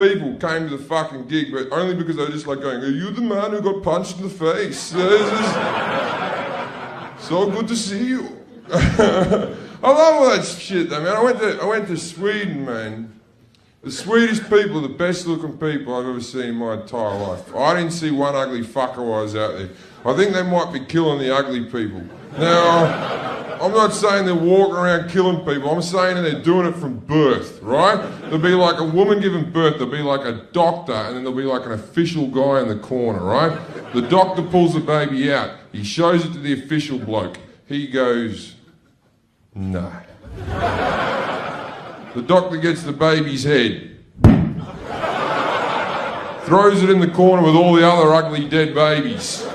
people came to the fucking gig, but only because they were just like going, "Are you the man who got punched in the face? So good to see you." I love all that shit though, man. I went to Sweden, man. The Swedish people are the best looking people I've ever seen in my entire life. I didn't see one ugly fucker while I was out there. I think they might be killing the ugly people. Now, I'm not saying they're walking around killing people. I'm saying that they're doing it from birth, right? There'll be like a woman giving birth, there'll be like a doctor, and then there'll be like an official guy in the corner, right? The doctor pulls the baby out. He shows it to the official bloke. He goes, "No." The doctor gets the baby's head, throws it in the corner with all the other ugly dead babies.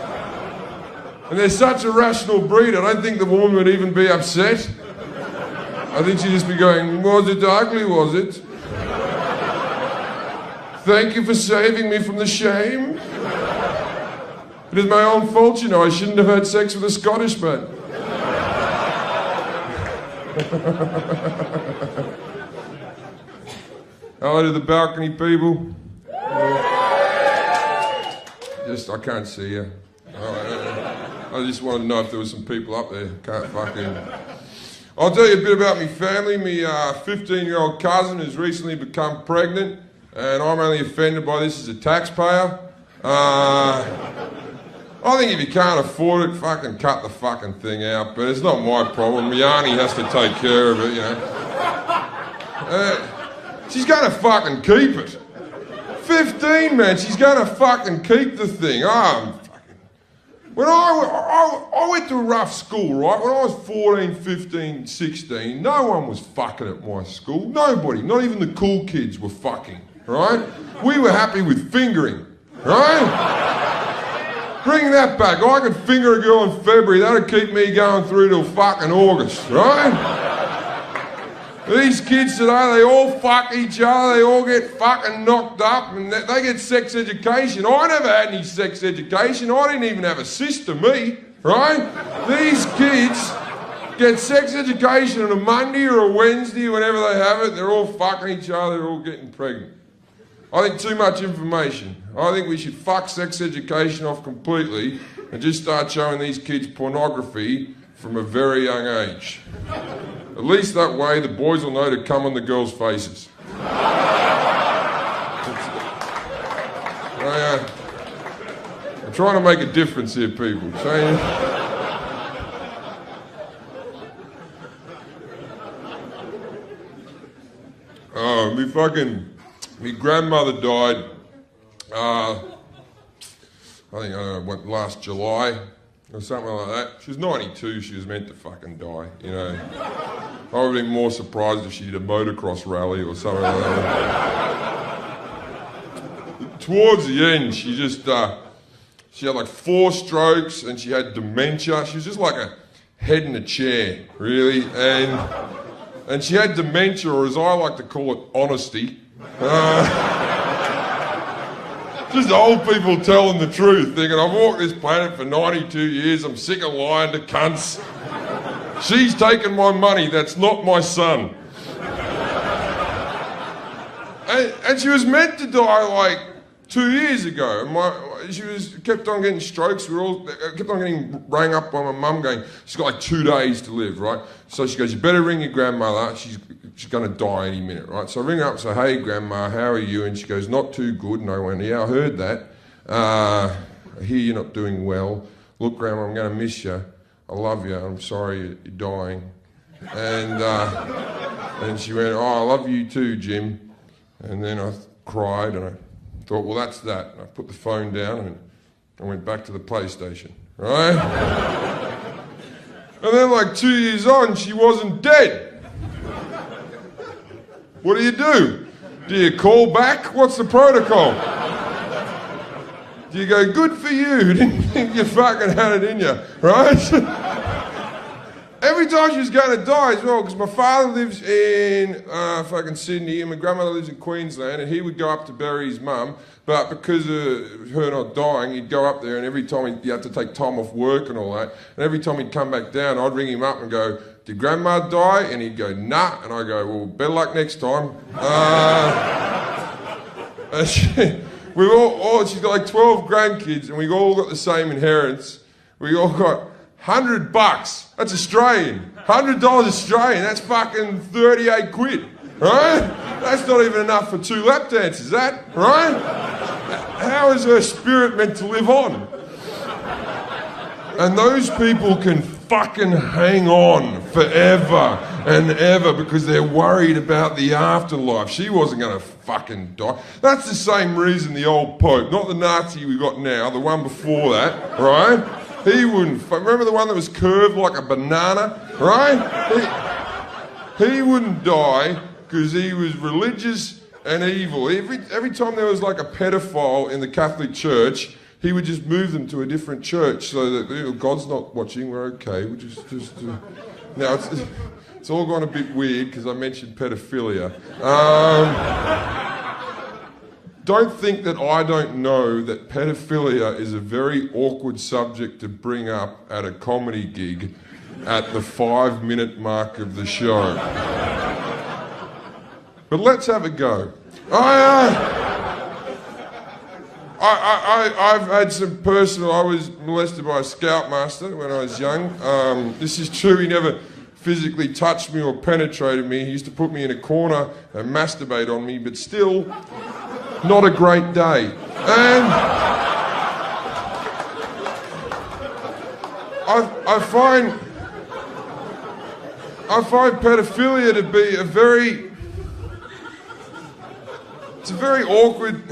And they're such a rational breed, I don't think the woman would even be upset. I think she'd just be going, "Was it ugly, was it? Thank you for saving me from the shame. It is my own fault, you know, I shouldn't have had sex with a Scottish man." Hello to the balcony people. I can't see you. I just wanted to know if there was some people up there. Can't fucking... I'll tell you a bit about my family. My 15-year-old cousin has recently become pregnant, and I'm only offended by this as a taxpayer. I think if you can't afford it, fucking cut the fucking thing out, but it's not my problem. My auntie has to take care of it, you know. She's gonna fucking keep it. 15, man, she's gonna fucking keep the thing. When I went to a rough school, right? When I was 14, 15, 16, no one was fucking at my school. Nobody, not even the cool kids were fucking, right? We were happy with fingering, right? Bring that back. I could finger a girl in February, that'd keep me going through till fucking August, right? These kids today, they all fuck each other, they all get fucking knocked up, and they get sex education. I never had any sex education, I didn't even have a sister, me, right? These kids get sex education on a Monday or a Wednesday, whenever they have it, they're all fucking each other, they're all getting pregnant. I think too much information. I think we should fuck sex education off completely and just start showing these kids pornography from a very young age. At least that way the boys will know to come on the girls' faces. I'm trying to make a difference here, people. My grandmother died, I think went last July or something like that. She was 92, she was meant to fucking die, you know. I would have been more surprised if she did a motocross rally or something like that. Towards the end, she had like 4 strokes and she had dementia. She was just like a head in a chair, really. And she had dementia, or as I like to call it, honesty. Just old people telling the truth, thinking, I've walked this planet for 92 years, I'm sick of lying to cunts. She's taken my money, that's not my son. And she was meant to die like 2 years ago. She kept on getting strokes. Kept on getting rang up by my mum going, she's got like 2 days to live, right? So she goes, you better ring your grandmother. She's going to die any minute, right? So I ring her up and say, hey, Grandma, how are you? And she goes, not too good. And I went, yeah, I heard that. I hear you're not doing well. Look, Grandma, I'm going to miss you. I love you. I'm sorry you're dying. And she went, oh, I love you too, Jim. And then I cried and I thought, well, that's that. And I put the phone down and I went back to the PlayStation, right? And then like 2 years on, she wasn't dead. What do? Do you call back? What's the protocol? Do you go, good for you, didn't think you fucking had it in you, right? Every time she was going to die as well, because my father lives in fucking Sydney and my grandmother lives in Queensland, and he would go up to bury his mum, but because of her not dying, he'd go up there, and every time he had to take time off work and all that, and every time he'd come back down, I'd ring him up and go, did Grandma die? And he'd go, nah, and I go, well, better luck next time. And she's got like 12 grandkids, and we all got the same inheritance. We all got $100. That's Australian. $100 Australian. That's fucking 38 quid, right? That's not even enough for 2 lap dances, that, right? How is her spirit meant to live on? And those people can fucking hang on forever and ever because they're worried about the afterlife. She wasn't going to fucking die. That's the same reason the old Pope, not the Nazi we got now, the one before that, right? He wouldn't. Remember the one that was curved like a banana, right? He wouldn't die because he was religious and evil. Every time there was like a pedophile in the Catholic Church, he would just move them to a different church so that God's not watching, we're okay. We just now it's all gone a bit weird because I mentioned pedophilia. Don't think that I don't know that pedophilia is a very awkward subject to bring up at a comedy gig at the 5-minute mark of the show. But let's have a go. I've had some personal... I was molested by a scoutmaster when I was young. This is true, he never physically touched me or penetrated me. He used to put me in a corner and masturbate on me, but still, not a great day. And I find pedophilia to be it's a very awkward...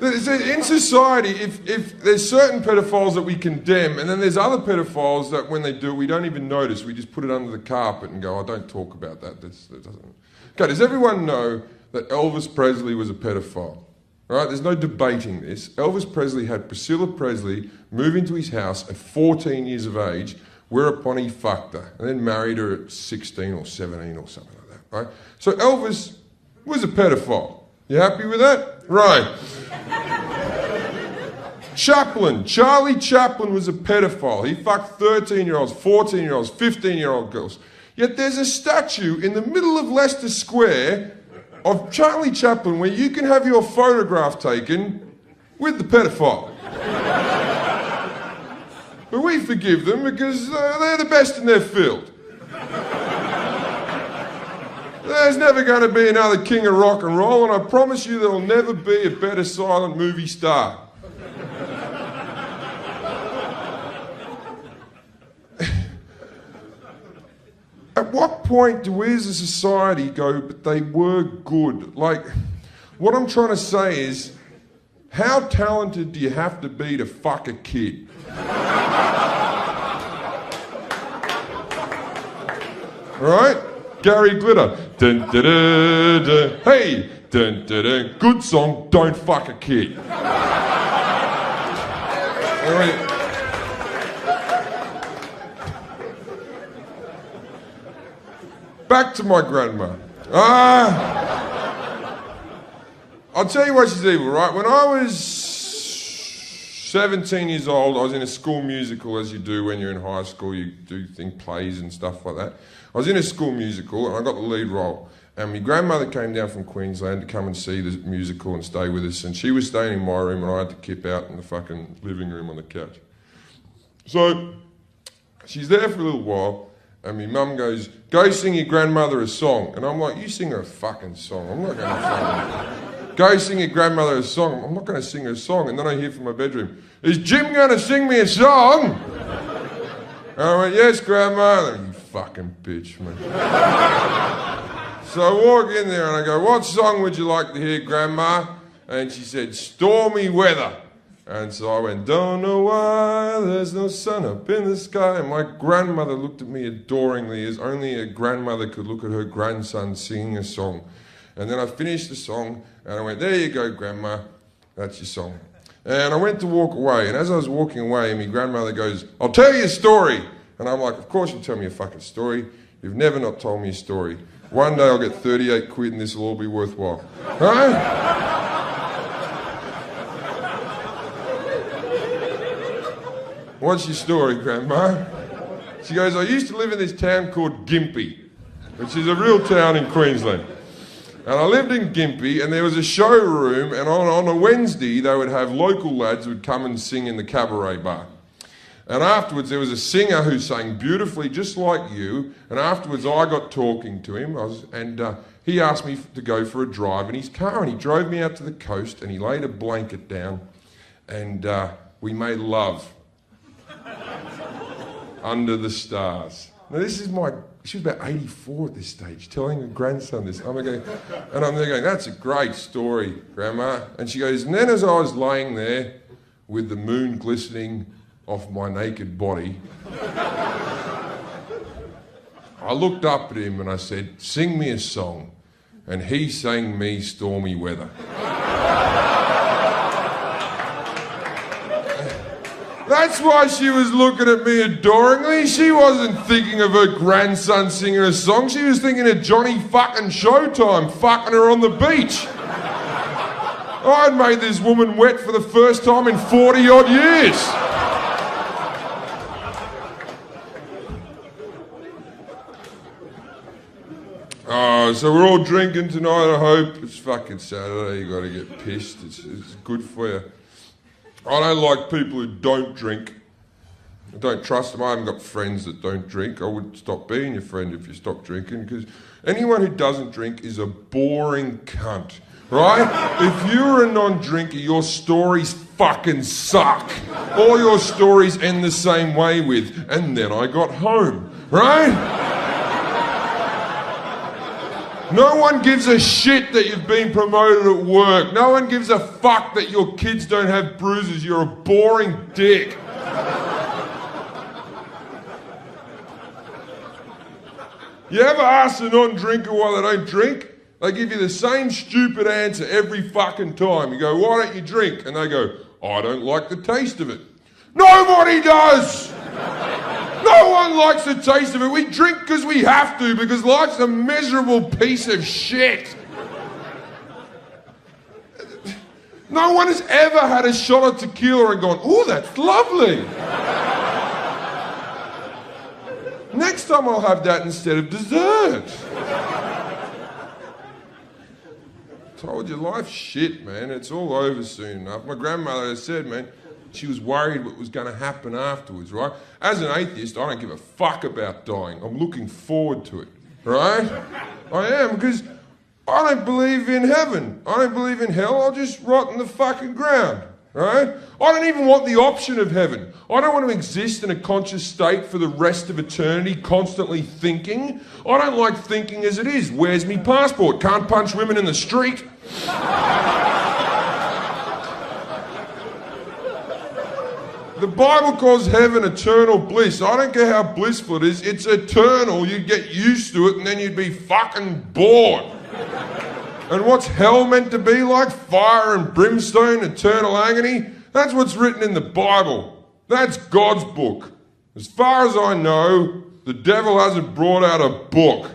In society, if there's certain pedophiles that we condemn, and then there's other pedophiles that when they do it, we don't even notice. We just put it under the carpet and go, oh, don't talk about that. That doesn't... Okay, does everyone know that Elvis Presley was a pedophile? Right? There's no debating this. Elvis Presley had Priscilla Presley move into his house at 14 years of age, whereupon he fucked her, and then married her at 16 or 17 or something like that, right? So Elvis was a pedophile. You happy with that? Right. Charlie Chaplin was a pedophile. He fucked 13-year-olds, 14-year-olds, 15-year-old girls. Yet there's a statue in the middle of Leicester Square of Charlie Chaplin where you can have your photograph taken with the pedophile. But we forgive them because they're the best in their field. There's never going to be another king of rock and roll, and I promise you there will never be a better silent movie star. At what point do we as a society go, but they were good? Like, what I'm trying to say is, how talented do you have to be to fuck a kid? Right? Gary Glitter. Dun, dun, dun, dun. Hey, dun, dun, dun. Good song, don't fuck a kid. Back to my grandma. I'll tell you why she's evil, right? When I was 17 years old, I was in a school musical, as you do when you're in high school. You do plays and stuff like that. I was in a school musical and I got the lead role. And my grandmother came down from Queensland to come and see the musical and stay with us. And she was staying in my room and I had to kip out in the fucking living room on the couch. So she's there for a little while and my mum goes, go sing your grandmother a song. And I'm like, you sing her a fucking song. I'm not going to fucking... Go sing your grandmother a song. I'm not going to sing her a song. And then I hear from my bedroom, is Jim going to sing me a song? And I went, yes, Grandma. And you fucking bitch, man. So I walk in there and I go, what song would you like to hear, Grandma? And she said, Stormy Weather. And so I went, don't know why there's no sun up in the sky. And my grandmother looked at me adoringly, as only a grandmother could look at her grandson singing a song. And then I finished the song and I went, there you go, Grandma, that's your song. And I went to walk away, and as I was walking away, my grandmother goes, I'll tell you a story. And I'm like, of course you'll tell me a fucking story. You've never not told me a story. One day I'll get 38 quid and this will all be worthwhile. Right? What's your story, Grandma? She goes, I used to live in this town called Gympie, which is a real town in Queensland. And I lived in Gympie, and there was a showroom, and on a Wednesday, they would have local lads who would come and sing in the cabaret bar. And afterwards, there was a singer who sang beautifully, just like you, and afterwards I got talking to him, he asked me to go for a drive in his car, and he drove me out to the coast, and he laid a blanket down, and we made love under the stars. Now she was about 84 at this stage, telling her grandson this. I'm there going, that's a great story, Grandma. And she goes, and then as I was laying there with the moon glistening off my naked body, I looked up at him and I said, sing me a song. And he sang me Stormy Weather. That's why she was looking at me adoringly. She wasn't thinking of her grandson singing a song. She was thinking of Johnny fucking Showtime fucking her on the beach. I'd made this woman wet for the first time in 40 odd years. Oh, so we're all drinking tonight, I hope. It's fucking Saturday, you gotta get pissed. It's good for you. I don't like people who don't drink. I don't trust them. I haven't got friends that don't drink. I would stop being your friend if you stop drinking, because anyone who doesn't drink is a boring cunt, right? If you're a non-drinker, your stories fucking suck. All your stories end the same way with, and then I got home, right? No one gives a shit that you've been promoted at work. No one gives a fuck that your kids don't have bruises. You're a boring dick. You ever ask a non-drinker why they don't drink? They give you the same stupid answer every fucking time. You go, why don't you drink? And they go, I don't like the taste of it. Nobody does! No one likes the taste of it. We drink because we have to, because life's a miserable piece of shit. No one has ever had a shot of tequila and gone, oh, that's lovely. Next time I'll have that instead of dessert. Told you, life's shit, man. It's all over soon enough. My grandmother has said, man, she was worried what was going to happen afterwards, right? As an atheist, I don't give a fuck about dying. I'm looking forward to it, right? I am, because I don't believe in heaven. I don't believe in hell. I'll just rot in the fucking ground, right? I don't even want the option of heaven. I don't want to exist in a conscious state for the rest of eternity, constantly thinking. I don't like thinking as it is. Where's me passport? Can't punch women in the street. The Bible calls heaven eternal bliss. I don't care how blissful it is. It's eternal. You'd get used to it and then you'd be fucking bored. And what's hell meant to be like? Fire and brimstone, eternal agony? That's what's written in the Bible. That's God's book. As far as I know, the devil hasn't brought out a book.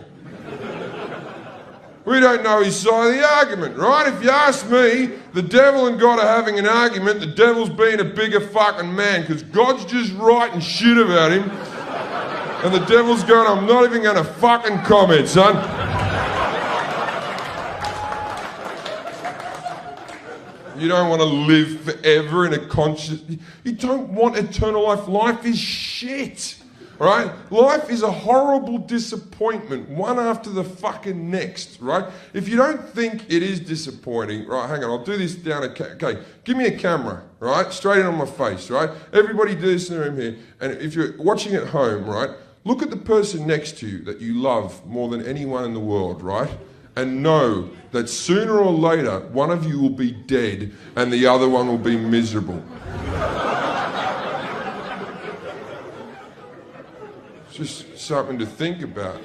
We don't know his side of the argument, right? If you ask me, the devil and God are having an argument, the devil's being a bigger fucking man, because God's just writing shit about him, and the devil's going, I'm not even going to fucking comment, son. You don't want to live forever in a conscious... You don't want eternal life. Life is shit. Right? Life is a horrible disappointment, one after the fucking next, right? If you don't think it is disappointing, right, hang on, I'll do this down okay, give me a camera, right? Straight in on my face, right? Everybody do this in the room here. And if you're watching at home, right, look at the person next to you that you love more than anyone in the world, right? And know that sooner or later, one of you will be dead and the other one will be miserable. Just something to think about.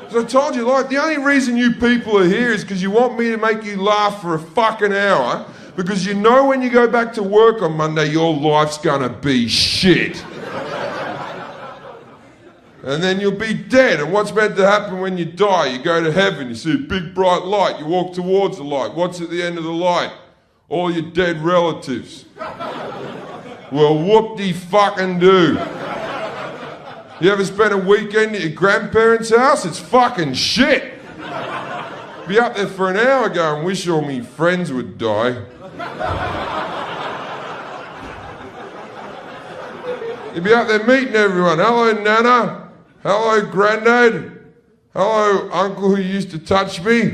As I told you, like, the only reason you people are here is because you want me to make you laugh for a fucking hour, because you know when you go back to work on Monday, your life's gonna be shit. And then you'll be dead, and what's meant to happen when you die? You go to heaven, you see a big bright light, you walk towards the light. What's at the end of the light? All your dead relatives. Well, whoop-de-fucking-do. You ever spent a weekend at your grandparents' house? It's fucking shit. Be up there for an hour going, wish all me friends would die. You'd be out there meeting everyone. Hello, Nana. Hello, Grandad. Hello, Uncle who used to touch me.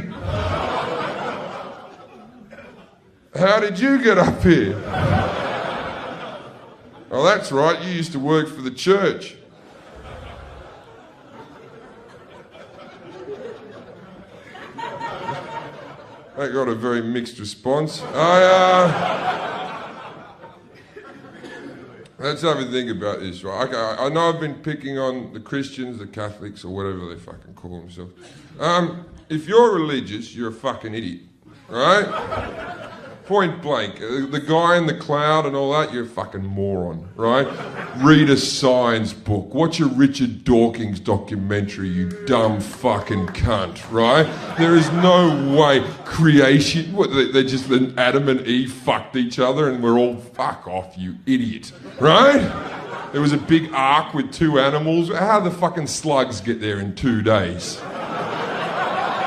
How did you get up here? Oh, that's right, you used to work for the church. That got a very mixed response. Let's have a think about this, right? Okay, I know I've been picking on the Christians, the Catholics, or whatever they fucking call themselves. If you're religious, you're a fucking idiot, right? Point blank. The guy in the cloud and all that, you're a fucking moron, right? Read a science book. Watch a Richard Dawkins documentary, you dumb fucking cunt, right? There is no way creation... What, they just... Adam and Eve fucked each other and we're all... Fuck off, you idiot, right? There was a big ark with two animals. How the fucking slugs get there in 2 days?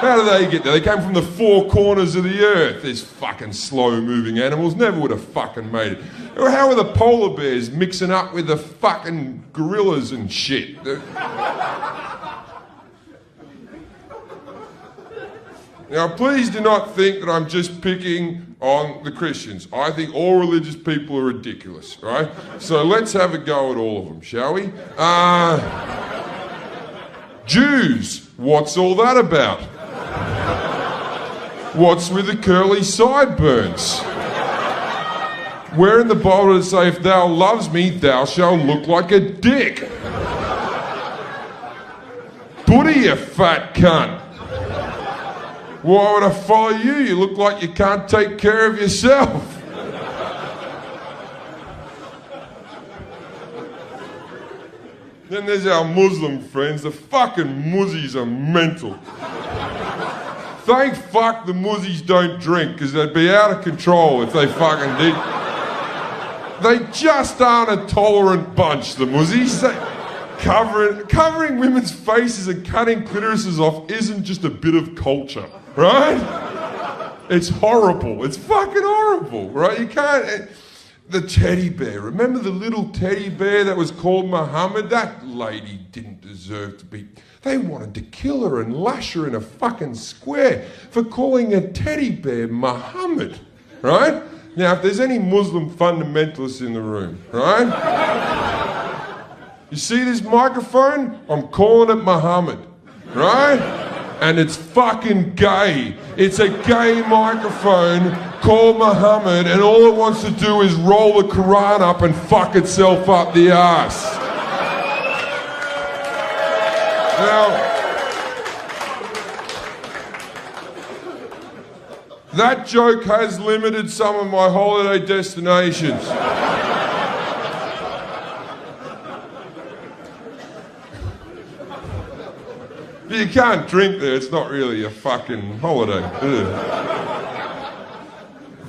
How do they get there? They came from the four corners of the earth. These fucking slow-moving animals never would have fucking made it. How are the polar bears mixing up with the fucking gorillas and shit? Now, please do not think that I'm just picking on the Christians. I think all religious people are ridiculous, right? So let's have a go at all of them, shall we? Jews, what's all that about? What's with the curly sideburns? Where in the Bible does it say, if thou loves me, thou shalt look like a dick? Buddha, you fat cunt. Why would I follow you? You look like you can't take care of yourself. Then there's our Muslim friends. The fucking muzzies are mental. Thank fuck the muzzies don't drink, because they'd be out of control if they fucking did. They just aren't a tolerant bunch, the muzzies. Covering women's faces and cutting clitorises off isn't just a bit of culture, right? It's horrible. It's fucking horrible, right? You can't... The teddy bear. Remember the little teddy bear that was called Muhammad? That lady didn't deserve to be... They wanted to kill her and lash her in a fucking square for calling a teddy bear Muhammad, right? Now, if there's any Muslim fundamentalists in the room, right? You see this microphone? I'm calling it Muhammad, right? And it's fucking gay. It's a gay microphone called Muhammad, and all it wants to do is roll the Quran up and fuck itself up the arse. Now, that joke has limited some of my holiday destinations. But you can't drink there, it's not really a fucking holiday.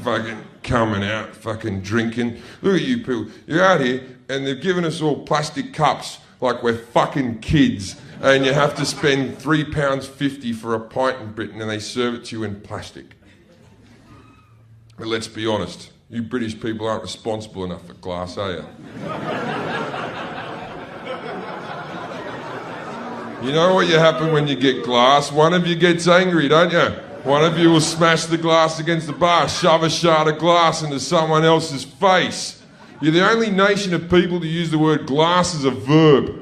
Fucking coming out, fucking drinking. Look at you people, you're out here and they've given us all plastic cups like we're fucking kids. And you have to spend £3.50 for a pint in Britain and they serve it to you in plastic. But let's be honest, you British people aren't responsible enough for glass, are you? You know what happens when you get glass? One of you gets angry, don't you? One of you will smash the glass against the bar, shove a shard of glass into someone else's face. You're the only nation of people to use the word glass as a verb.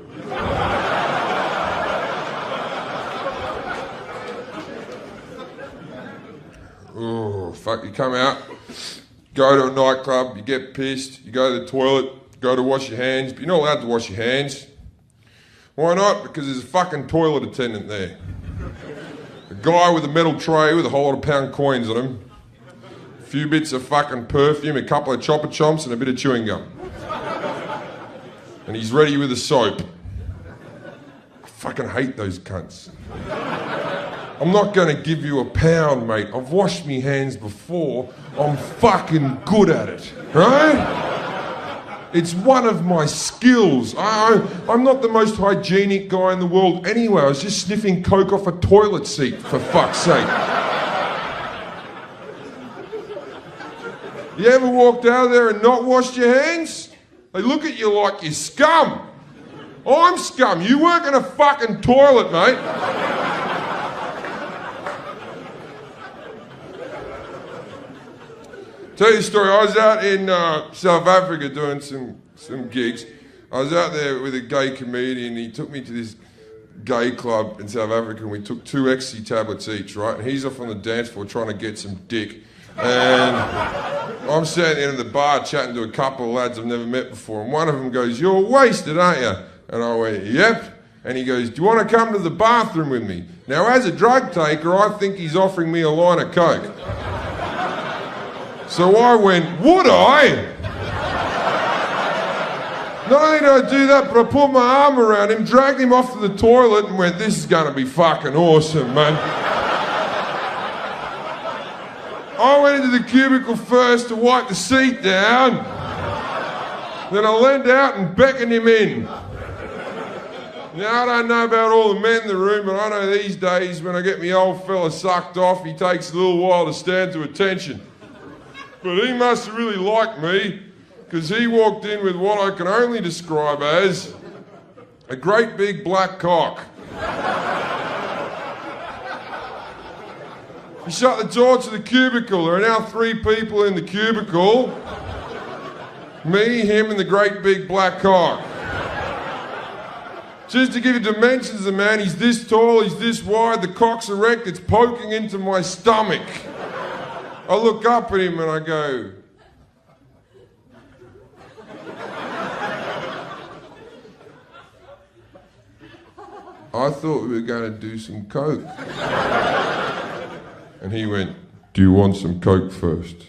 Oh, fuck, you come out, go to a nightclub, you get pissed, you go to the toilet, go to wash your hands, but you're not allowed to wash your hands. Why not? Because there's a fucking toilet attendant there. A guy with a metal tray with a whole lot of pound coins on him, a few bits of fucking perfume, a couple of chopper chomps and a bit of chewing gum. And he's ready with a soap. I fucking hate those cunts. I'm not going to give you a pound, mate. I've washed me hands before. I'm fucking good at it, right? It's one of my skills. I'm not the most hygienic guy in the world anyway. I was just sniffing coke off a toilet seat, for fuck's sake. You ever walked out of there and not washed your hands? They look at you like you're scum. I'm scum. You work in a fucking toilet, mate. Tell you a story. I was out in South Africa doing some gigs. I was out there with a gay comedian. He took me to this gay club in South Africa, and we took 2 ecstasy tablets each, right? And he's off on the dance floor trying to get some dick. And I'm sitting at the end of the bar chatting to a couple of lads I've never met before, and one of them goes, "You're wasted, aren't you?" And I went, "Yep." And he goes, "Do you want to come to the bathroom with me?" Now, as a drug taker, I think he's offering me a line of coke. So I went, "Would I?" Not only did I do that, but I put my arm around him, dragged him off to the toilet and went, "This is going to be fucking awesome, man." I went into the cubicle first to wipe the seat down. Then I leaned out and beckoned him in. Now, I don't know about all the men in the room, but I know these days when I get me old fella sucked off, he takes a little while to stand to attention. But he must have really liked me, because he walked in with what I can only describe as a great big black cock. He shut the door to the cubicle. There are now 3 people in the cubicle. Me, him, and the great big black cock. Just to give you dimensions of the man, he's this tall, he's this wide, the cock's erect, it's poking into my stomach. I look up at him and I go, "I thought we were going to do some coke." And he went, "Do you want some coke first?"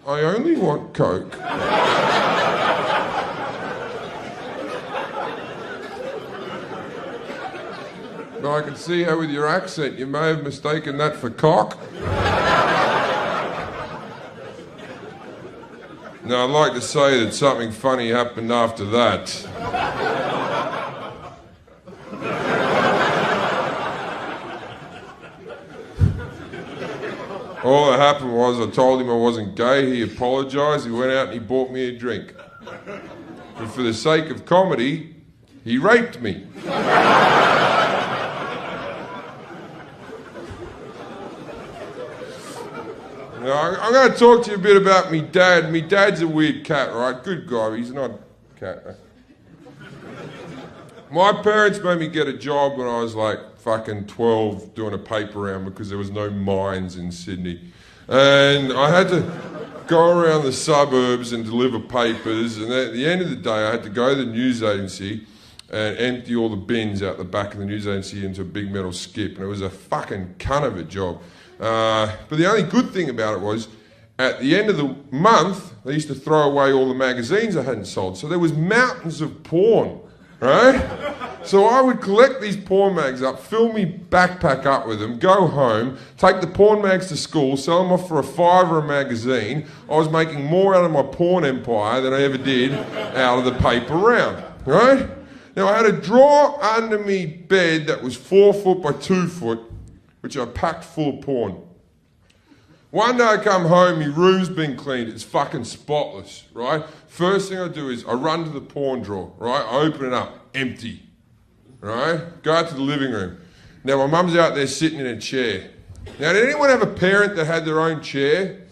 "I only want coke." But I can see how with your accent you may have mistaken that for cock. Now, I'd like to say that something funny happened after that. All that happened was I told him I wasn't gay, he apologised, he went out and he bought me a drink. But for the sake of comedy, he raped me. Now, I'm going to talk to you a bit about me dad. Me dad's a weird cat, right? Good guy, but he's not a cat. My parents made me get a job when I was like fucking 12 doing a paper round because there was no mines in Sydney. And I had to go around the suburbs and deliver papers, and at the end of the day I had to go to the news agency and empty all the bins out the back of the news agency into a big metal skip, and it was a fucking cunt of a job. But the only good thing about it was, at the end of the month, they used to throw away all the magazines I hadn't sold. So there was mountains of porn, right? So I would collect these porn mags up, fill me backpack up with them, go home, take the porn mags to school, sell them off for $5 a magazine. I was making more out of my porn empire than I ever did out of the paper round, right? Now, I had a drawer under me bed that was 4 foot by 2 foot, which I packed full of porn. One day I come home, my room's been cleaned, it's fucking spotless, right? First thing I do is I run to the porn drawer, right? I open it up, empty, right? Go out to the living room. Now my mum's out there sitting in a chair. Now, did anyone have a parent that had their own chair?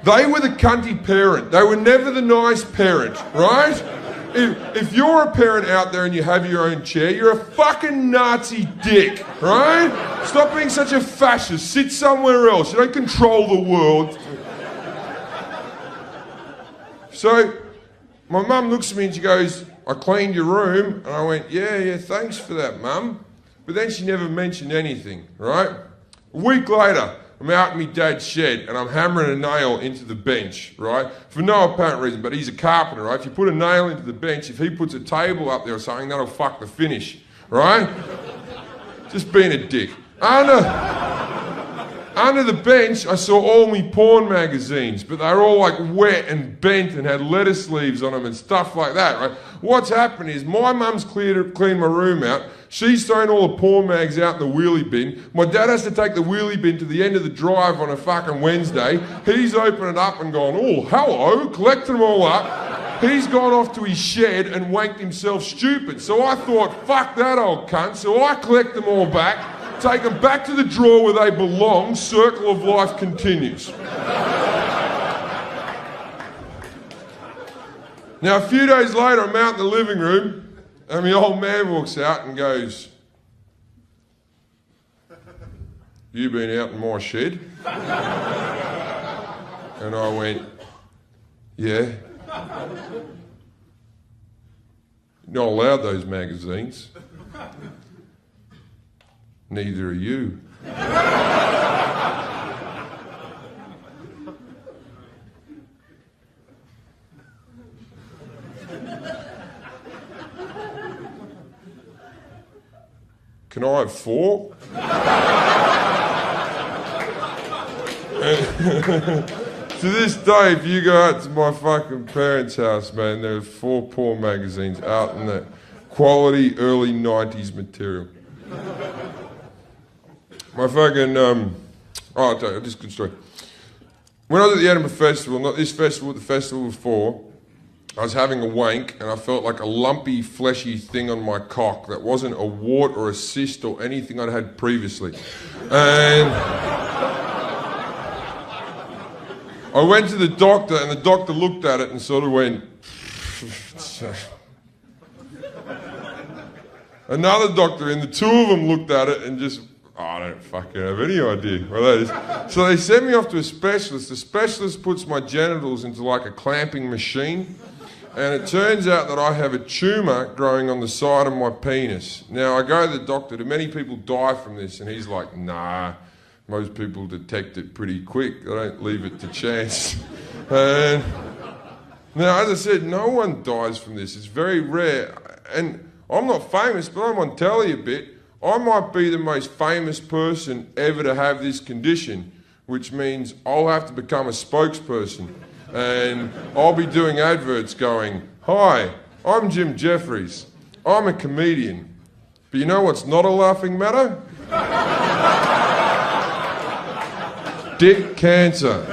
They were the cunty parent. They were never the nice parent, right? If you're a parent out there and you have your own chair, you're a fucking Nazi dick, right? Stop being such a fascist. Sit somewhere else. You don't control the world. So my mum looks at me and she goes, "I cleaned your room." And I went, yeah, thanks for that, Mum. But then she never mentioned anything, right? A week later, I'm out in my dad's shed and I'm hammering a nail into the bench, right? For no apparent reason, but he's a carpenter, right? If you put a nail into the bench, if he puts a table up there or something, that'll fuck the finish, right? Just being a dick. Under the bench, I saw all me porn magazines, but they were all like wet and bent and had lettuce leaves on them and stuff like that, right? What's happened is my mum's cleaned my room out. She's thrown all the porn mags out in the wheelie bin. My dad has to take the wheelie bin to the end of the drive on a fucking Wednesday. He's opened it up and gone, oh, hello, collected them all up. He's gone off to his shed and wanked himself stupid. So I thought, fuck that old cunt. So I collect them all back. Take them back to the drawer where they belong. Circle of life continues. Now, a few days later, I'm out in the living room, and my old man walks out and goes, you been out in my shed? And I went, yeah. You're not allowed those magazines. Neither are you. Can I have 4? To this day, if you go out to my fucking parents' house, man, there are 4 porn magazines out in that quality early 90s material. My fucking, I'll tell you, this is a good story. When I was at the Edinburgh Festival, not this festival, the festival before, I was having a wank and I felt like a lumpy, fleshy thing on my cock that wasn't a wart or a cyst or anything I'd had previously. And I went to the doctor and the doctor looked at it and sort of went, another doctor and the 2 of them looked at it and just, I don't fucking have any idea what that is. So they sent me off to a specialist. The specialist puts my genitals into like a clamping machine. And it turns out that I have a tumour growing on the side of my penis. Now, I go to the doctor. Do many people die from this? And he's like, nah, most people detect it pretty quick. They don't leave it to chance. And now, as I said, no one dies from this. It's very rare. And I'm not famous, but I'm on telly a bit. I might be the most famous person ever to have this condition, which means I'll have to become a spokesperson. And I'll be doing adverts going, hi, I'm Jim Jefferies. I'm a comedian. But you know what's not a laughing matter? Dick cancer.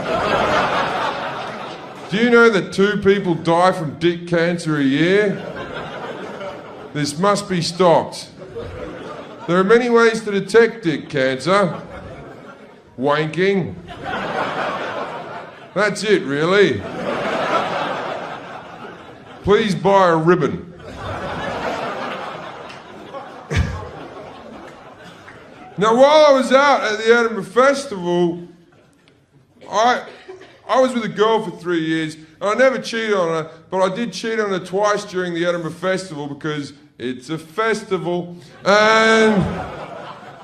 Do you know that 2 people die from dick cancer a year? This must be stopped. There are many ways to detect dick cancer. Wanking. That's it, really. Please buy a ribbon. Now, while I was out at the Edinburgh Festival, I was with a girl for 3 years, and I never cheated on her, but I did cheat on her twice during the Edinburgh Festival because it's a festival. And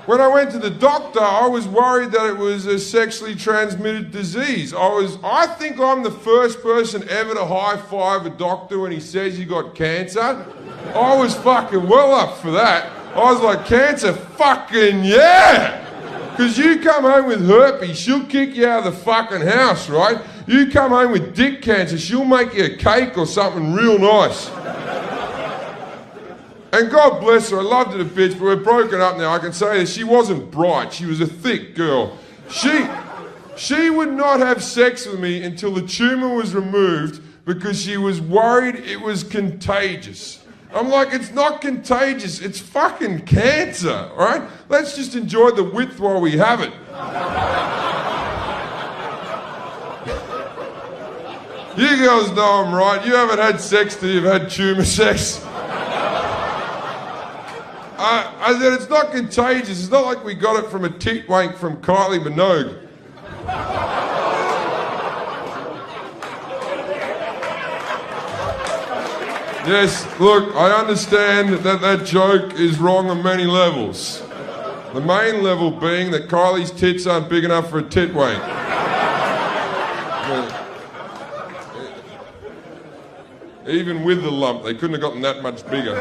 when I went to the doctor, I was worried that it was a sexually transmitted disease. I think I'm the first person ever to high-five a doctor when he says you got cancer. I was fucking well up for that. I was like, cancer, fucking yeah! Because you come home with herpes, she'll kick you out of the fucking house, right? You come home with dick cancer, she'll make you a cake or something real nice. And God bless her, I loved her to bits, but we're broken up now. I can say that she wasn't bright, she was a thick girl. She would not have sex with me until the tumour was removed because she was worried it was contagious. I'm like, it's not contagious, it's fucking cancer, all right? Let's just enjoy the width while we have it. You girls know I'm right. You haven't had sex till you've had tumour sex. I said, it's not contagious. It's not like we got it from a tit wank from Kylie Minogue. Yes, look, I understand that joke is wrong on many levels. The main level being that Kylie's tits aren't big enough for a tit wank. Even with the lump, they couldn't have gotten that much bigger.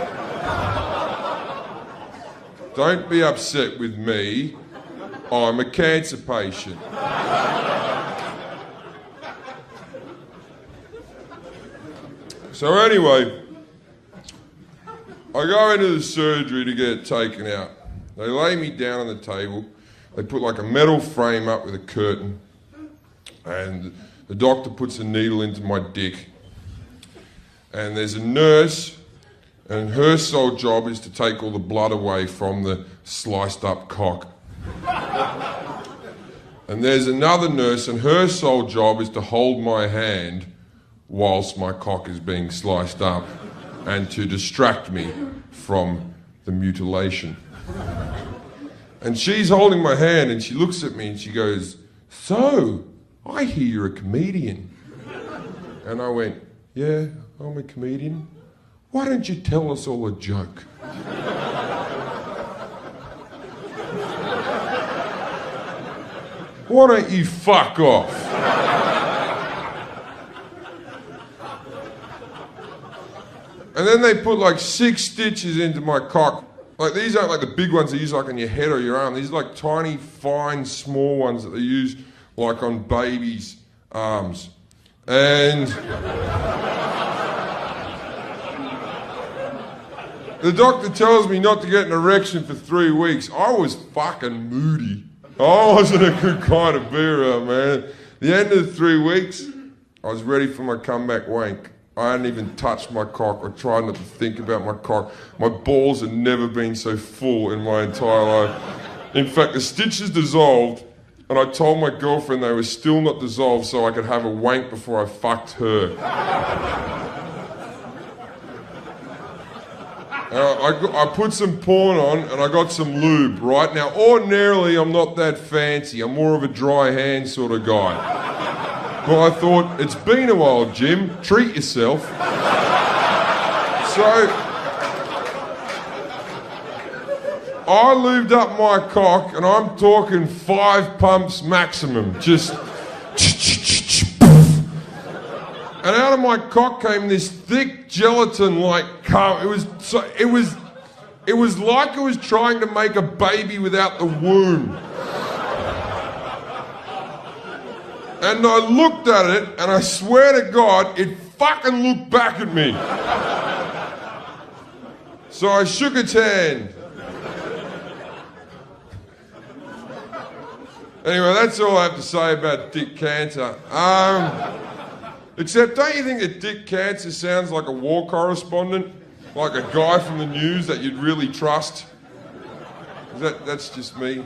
Don't be upset with me. I'm a cancer patient. So anyway, I go into the surgery to get it taken out. They lay me down on the table. They put like a metal frame up with a curtain. And the doctor puts a needle into my dick. And there's a nurse, and her sole job is to take all the blood away from the sliced up cock. And there's another nurse, and her sole job is to hold my hand whilst my cock is being sliced up and to distract me from the mutilation. And she's holding my hand and she looks at me and she goes, "So, I hear you're a comedian." And I went, "Yeah, I'm a comedian. Why don't you tell us all a joke?" Why don't you fuck off? And then they put like 6 stitches into my cock. Like these aren't like the big ones they use like on your head or your arm. These are like tiny, fine, small ones that they use like on babies' arms. And the doctor tells me not to get an erection for 3 weeks. I was fucking moody. I wasn't a good kind of be around, man. The end of the 3 weeks, I was ready for my comeback wank. I hadn't even touched my cock. I tried not to think about my cock. My balls had never been so full in my entire life. In fact, the stitches dissolved, and I told my girlfriend they were still not dissolved so I could have a wank before I fucked her. I put some porn on and I got some lube, right? Now, ordinarily, I'm not that fancy. I'm more of a dry hand sort of guy. But I thought, it's been a while, Jim. Treat yourself. So, I lubed up my cock, and I'm talking 5 pumps maximum. Just... And out of my cock came this thick gelatin-like cum. It was like it was trying to make a baby without the womb. And I looked at it, and I swear to God, it fucking looked back at me. So I shook its hand. Anyway, that's all I have to say about dick cancer. Except, don't you think that dick cancer sounds like a war correspondent? Like a guy from the news that you'd really trust? That's just me.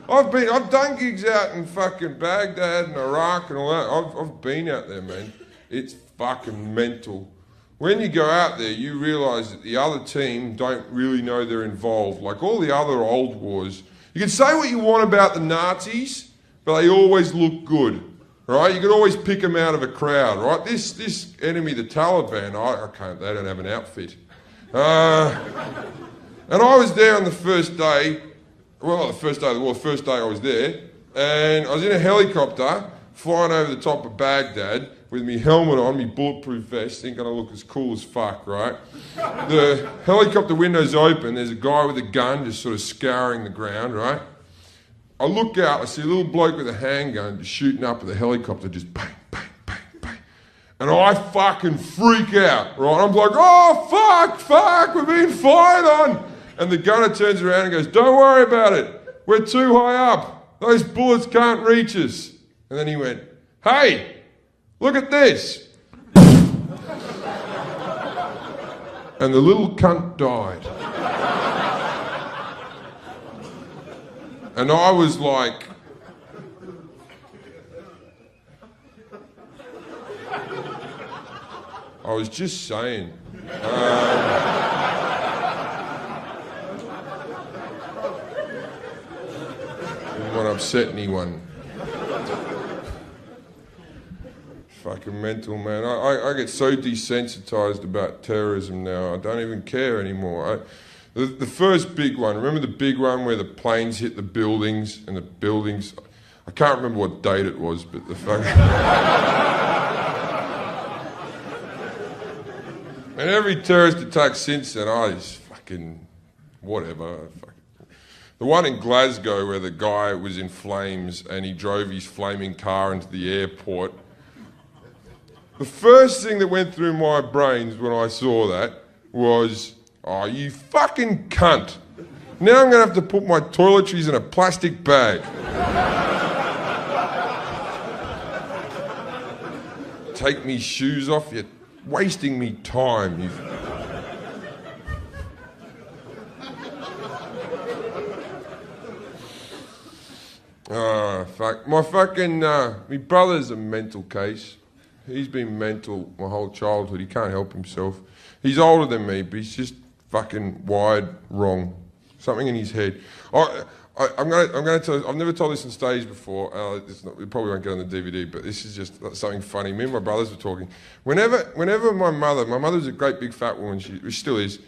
I've done gigs out in fucking Baghdad and Iraq and all that. I've been out there, man. It's fucking mental. When you go out there, you realise that the other team don't really know they're involved. Like all the other old wars. You can say what you want about the Nazis, but they always look good, right? You can always pick them out of a crowd, right? This enemy, the Taliban, I can't, they don't have an outfit. And I was there on the first day. Well, not the first day of the war, the first day I was there, and I was in a helicopter flying over the top of Baghdad with me helmet on, me bulletproof vest, thinking I look as cool as fuck, right? The helicopter window's open, there's a guy with a gun just sort of scouring the ground, right? I look out, I see a little bloke with a handgun just shooting up at the helicopter, just bang, bang, bang, bang. And I fucking freak out, right? I'm like, oh, fuck, we're being fired on. And the gunner turns around and goes, don't worry about it. We're too high up. Those bullets can't reach us. And then he went, hey, look at this. And the little cunt died. And I was like, I was just saying. Didn't want to upset anyone. Fucking mental, man. I get so desensitized about terrorism now. I don't even care anymore. The first big one, remember the big one where the planes hit the buildings and the buildings, I can't remember what date it was, but the fucking... And every terrorist attack since then, just fucking whatever. The one in Glasgow where the guy was in flames and he drove his flaming car into the airport. The first thing that went through my brains when I saw that was, oh, you fucking cunt. Now I'm going to have to put my toiletries in a plastic bag. Take me shoes off, you're wasting me time. Fuck. My brother's a mental case. He's been mental my whole childhood. He can't help himself. He's older than me, but he's just fucking wired wrong. Something in his head. I'm going to tell you, I've never told this on stage before. It probably won't get on the DVD, but this is just something funny. Me and my brothers were talking. Whenever my mother was a great big fat woman, she still is.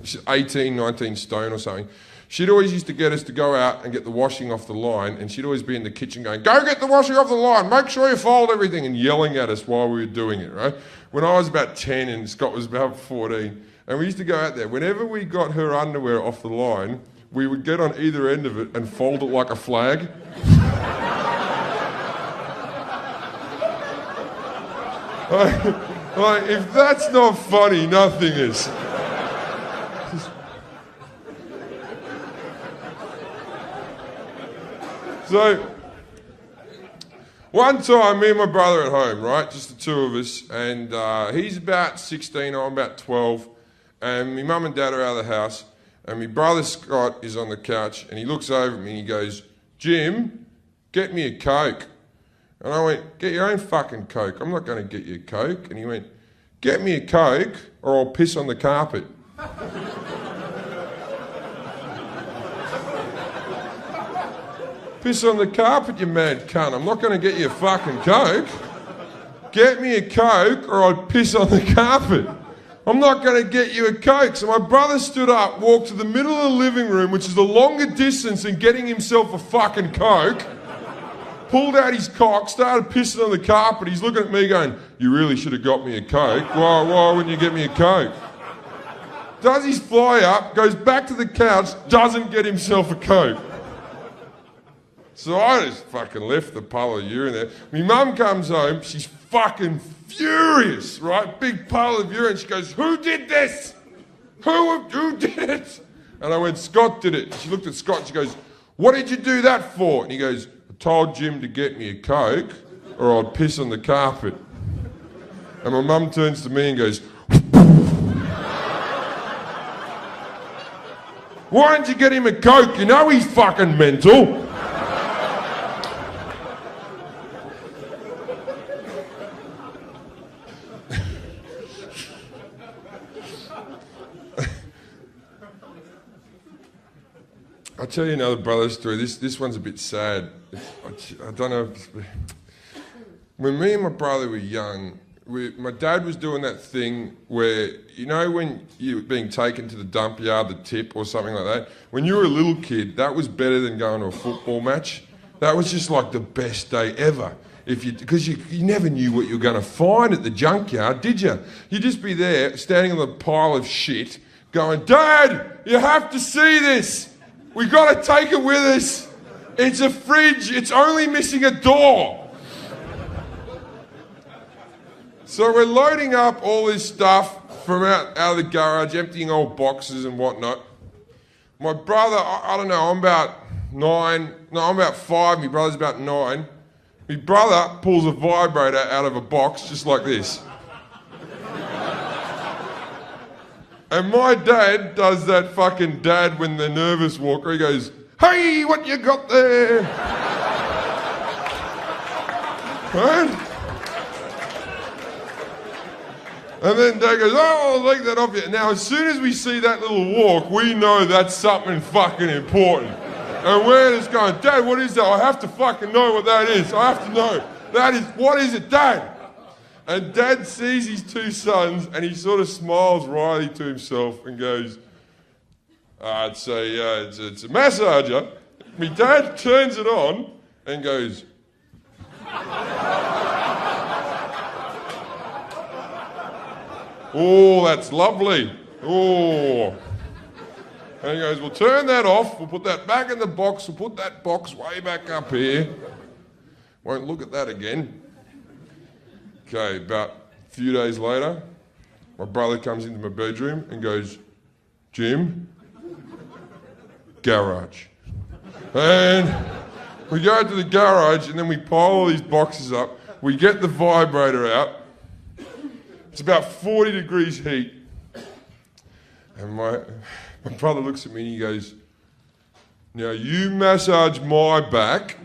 She's 18, 19 stone or something. She'd always used to get us to go out and get the washing off the line, and she'd always be in the kitchen going, go get the washing off the line, make sure you fold everything, and yelling at us while we were doing it, right? When I was about 10 and Scott was about 14, and we used to go out there, whenever we got her underwear off the line, we would get on either end of it and fold it like a flag. If that's not funny, nothing is. So, one time, me and my brother at home, right, just the two of us, and he's about 16, I'm about 12, and my mum and dad are out of the house, and my brother Scott is on the couch, and he looks over at me and he goes, Jim, get me a Coke. And I went, get your own fucking Coke, I'm not going to get you a Coke. And he went, get me a Coke or I'll piss on the carpet. Piss on the carpet, you mad cunt. I'm not going to get you a fucking Coke. Get me a Coke or I'll piss on the carpet. I'm not going to get you a Coke. So my brother stood up, walked to the middle of the living room, which is a longer distance than getting himself a fucking Coke, pulled out his cock, started pissing on the carpet. He's looking at me going, you really should have got me a Coke. Why wouldn't you get me a Coke? Does his fly up, goes back to the couch, doesn't get himself a Coke. So I just fucking left the puddle of urine there. My mum comes home, she's fucking furious, right? Big puddle of urine. She goes, who did this? Who did it? And I went, Scott did it. She looked at Scott and she goes, what did you do that for? And he goes, I told Jim to get me a Coke or I'd piss on the carpet. And my mum turns to me and goes, why didn't you get him a Coke? You know he's fucking mental. I'll tell you another brother story. This one's a bit sad. I don't know. When me and my brother were young, my dad was doing that thing where, you know, when you were being taken to the dump yard, the tip or something like that, when you were a little kid, that was better than going to a football match. That was just like the best day ever. Because you never knew what you were going to find at the junkyard, did you? You'd just be there, standing on the pile of shit, going, Dad, you have to see this. We got to take it with us. It's a fridge. It's only missing a door. So we're loading up all this stuff from out of the garage, emptying old boxes and whatnot. My brother, I don't know, I'm about 9. No, I'm about 5. My brother's about 9. My brother pulls a vibrator out of a box just like this. And my dad does that fucking dad when they're nervous walk where he goes, hey, what you got there? Right? And then Dad goes, oh, I'll take that off you. Now, as soon as we see that little walk, we know that's something fucking important. And we're just going, Dad, what is that? I have to fucking know what that is. I have to know. That is, what is it, Dad? And Dad sees his two sons and he sort of smiles wryly to himself and goes, it's a massager. My dad turns it on and goes, oh, that's lovely. Oh. And he goes, well, turn that off. We'll put that back in the box. We'll put that box way back up here. Won't look at that again. Okay, about a few days later, my brother comes into my bedroom and goes, Jim, garage. And we go to the garage and then we pile all these boxes up. We get the vibrator out. It's about 40 degrees heat. And my brother looks at me and he goes, now you massage my back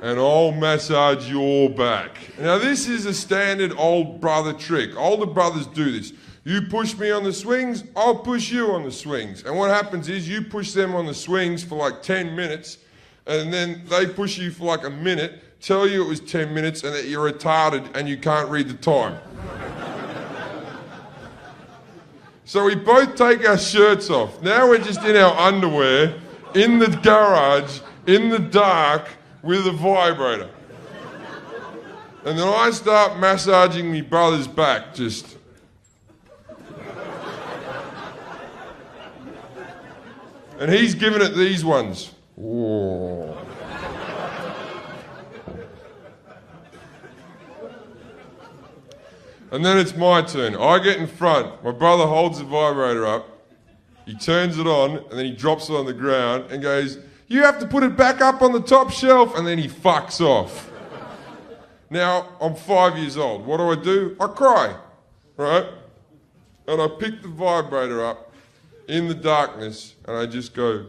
and I'll massage your back. Now this is a standard old brother trick. Older brothers do this. You push me on the swings, I'll push you on the swings. And what happens is you push them on the swings for like 10 minutes and then they push you for like a minute, tell you it was 10 minutes and that you're retarded and you can't read the time. So we both take our shirts off. Now we're just in our underwear, in the garage, in the dark, with a vibrator. And then I start massaging my brother's back, just. And he's giving it these ones. Whoa. And then it's my turn. I get in front. My brother holds the vibrator up. He turns it on, and then he drops it on the ground and goes, you have to put it back up on the top shelf, and then he fucks off. Now, I'm 5 years old. What do? I cry, right? And I pick the vibrator up in the darkness, and I just go.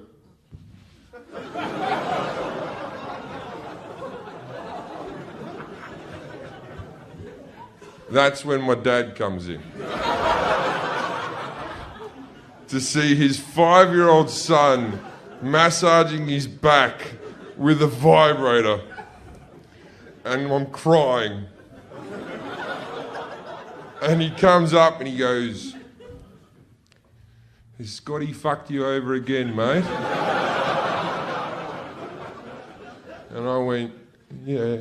That's when my dad comes in. To see his 5-year-old son massaging his back with a vibrator. And I'm crying. And he comes up and he goes, has Scotty fucked you over again, mate? And I went, yeah.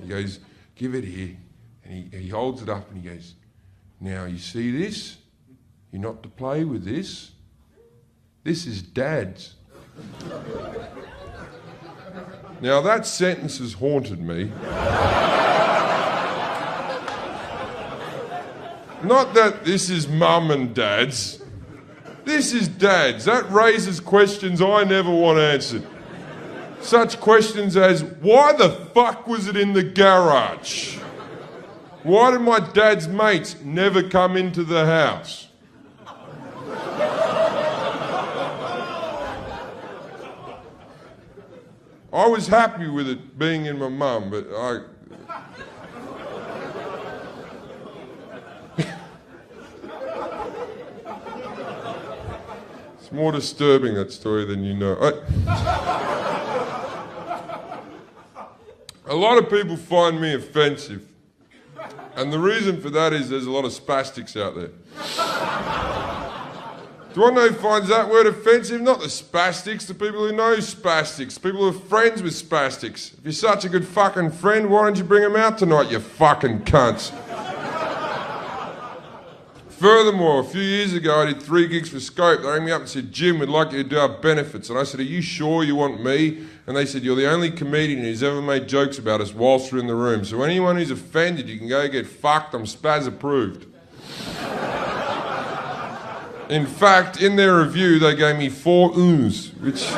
He goes, give it here. And he holds it up and he goes, now you see this? You're not to play with this. This is Dad's. Now that sentence has haunted me. Not that this is Mum and Dad's. This is Dad's. That raises questions I never want answered. Such questions as, why the fuck was it in the garage? Why did my dad's mates never come into the house? I was happy with it being in my mum, but it's more disturbing, that story, than you know. A lot of people find me offensive. And the reason for that is there's a lot of spastics out there. Do you want to know who finds that word offensive? Not the spastics, the people who know spastics, people who are friends with spastics. If you're such a good fucking friend, why don't you bring them out tonight, you fucking cunts? Furthermore, a few years ago, I did 3 gigs for Scope. They rang me up and said, Jim, we'd like you to do our benefits. And I said, are you sure you want me? And they said, you're the only comedian who's ever made jokes about us whilst we're in the room. So anyone who's offended, you can go get fucked. I'm spaz approved. In fact, in their review, they gave me 4 oohs, which...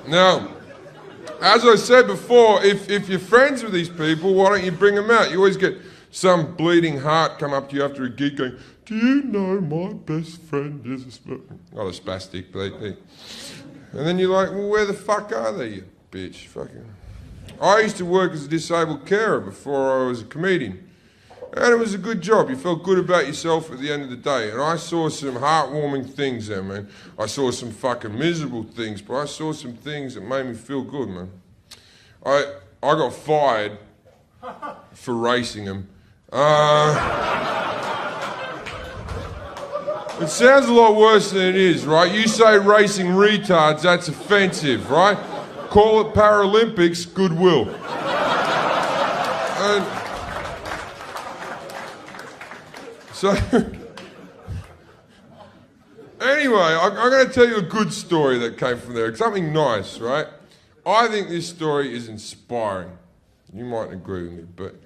Now, as I said before, if you're friends with these people, why don't you bring them out? You always get some bleeding heart come up to you after a gig going, do you know my best friend is a spastic, but they... And then you're like, well, where the fuck are they, you bitch? Fucking... I used to work as a disabled carer before I was a comedian. And it was a good job. You felt good about yourself at the end of the day. And I saw some heartwarming things there, man. I saw some fucking miserable things, but I saw some things that made me feel good, man. I got fired for racing them. It sounds a lot worse than it is, right? You say racing retards, that's offensive, right? Call it Paralympics, goodwill. And so, anyway, I'm going to tell you a good story that came from there. Something nice, right? I think this story is inspiring. You might agree with me, but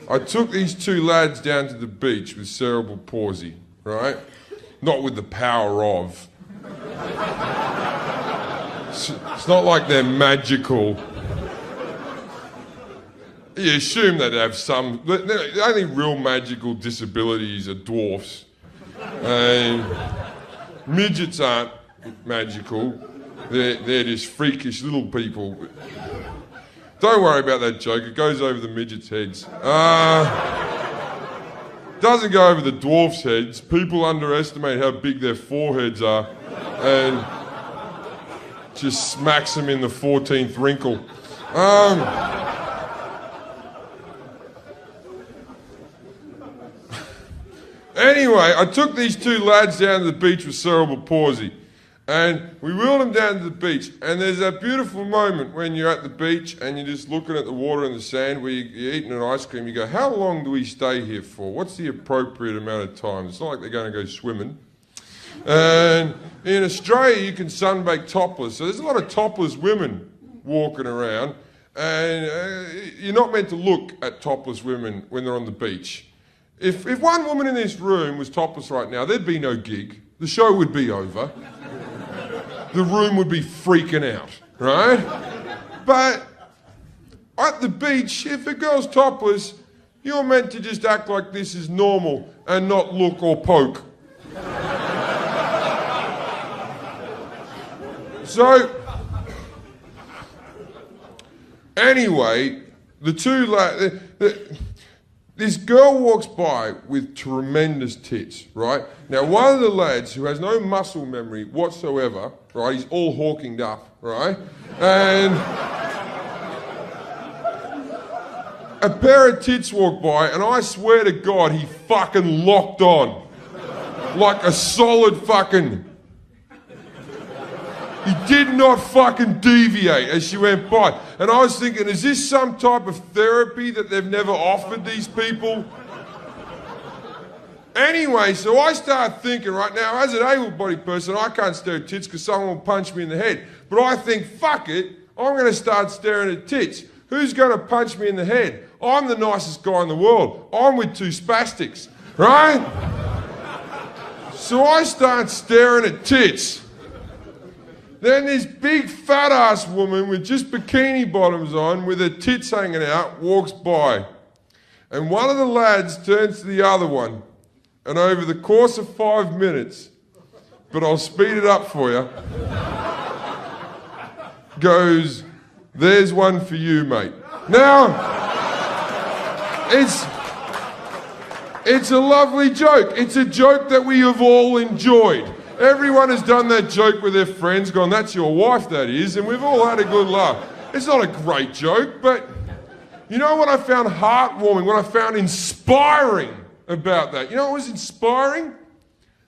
I took these two lads down to the beach with cerebral palsy, right? Not with the power of. It's not like they're magical. You assume they'd have some. The only real magical disabilities are dwarfs. Midgets aren't magical. They're just freakish little people. Don't worry about that joke. It goes over the midgets' heads. Doesn't go over the dwarfs' heads. People underestimate how big their foreheads are and just smacks them in the 14th wrinkle. Anyway, I took these two lads down to the beach with cerebral palsy. And we wheeled them down to the beach, and there's that beautiful moment when you're at the beach and you're just looking at the water and the sand where you're eating an ice cream. You go, how long do we stay here for? What's the appropriate amount of time? It's not like they're going to go swimming. And in Australia, you can sunbake topless. So there's a lot of topless women walking around, and you're not meant to look at topless women when they're on the beach. If one woman in this room was topless right now, there'd be no gig. The show would be over. The room would be freaking out, right? But at the beach, if a girl's topless, you're meant to just act like this is normal and not look or poke. So, anyway, this girl walks by with tremendous tits, right? Now, one of the lads who has no muscle memory whatsoever, right? He's all hawkinged up, right? And a pair of tits walked by, and I swear to God, he fucking locked on. Like a solid fucking... He did not fucking deviate as she went by. And I was thinking, is this some type of therapy that they've never offered these people? Anyway, so I start thinking right now, as an able-bodied person, I can't stare at tits because someone will punch me in the head. But I think, fuck it, I'm going to start staring at tits. Who's going to punch me in the head? I'm the nicest guy in the world. I'm with two spastics, right? So I start staring at tits. Then this big fat ass woman with just bikini bottoms on with her tits hanging out walks by. And one of the lads turns to the other one, and over the course of 5 minutes, but I'll speed it up for you, goes, there's one for you, mate. Now, it's a lovely joke. It's a joke that we have all enjoyed. Everyone has done that joke with their friends, gone, that's your wife, that is, and we've all had a good laugh. It's not a great joke, but you know what I found heartwarming, what I found inspiring about that? You know what was inspiring?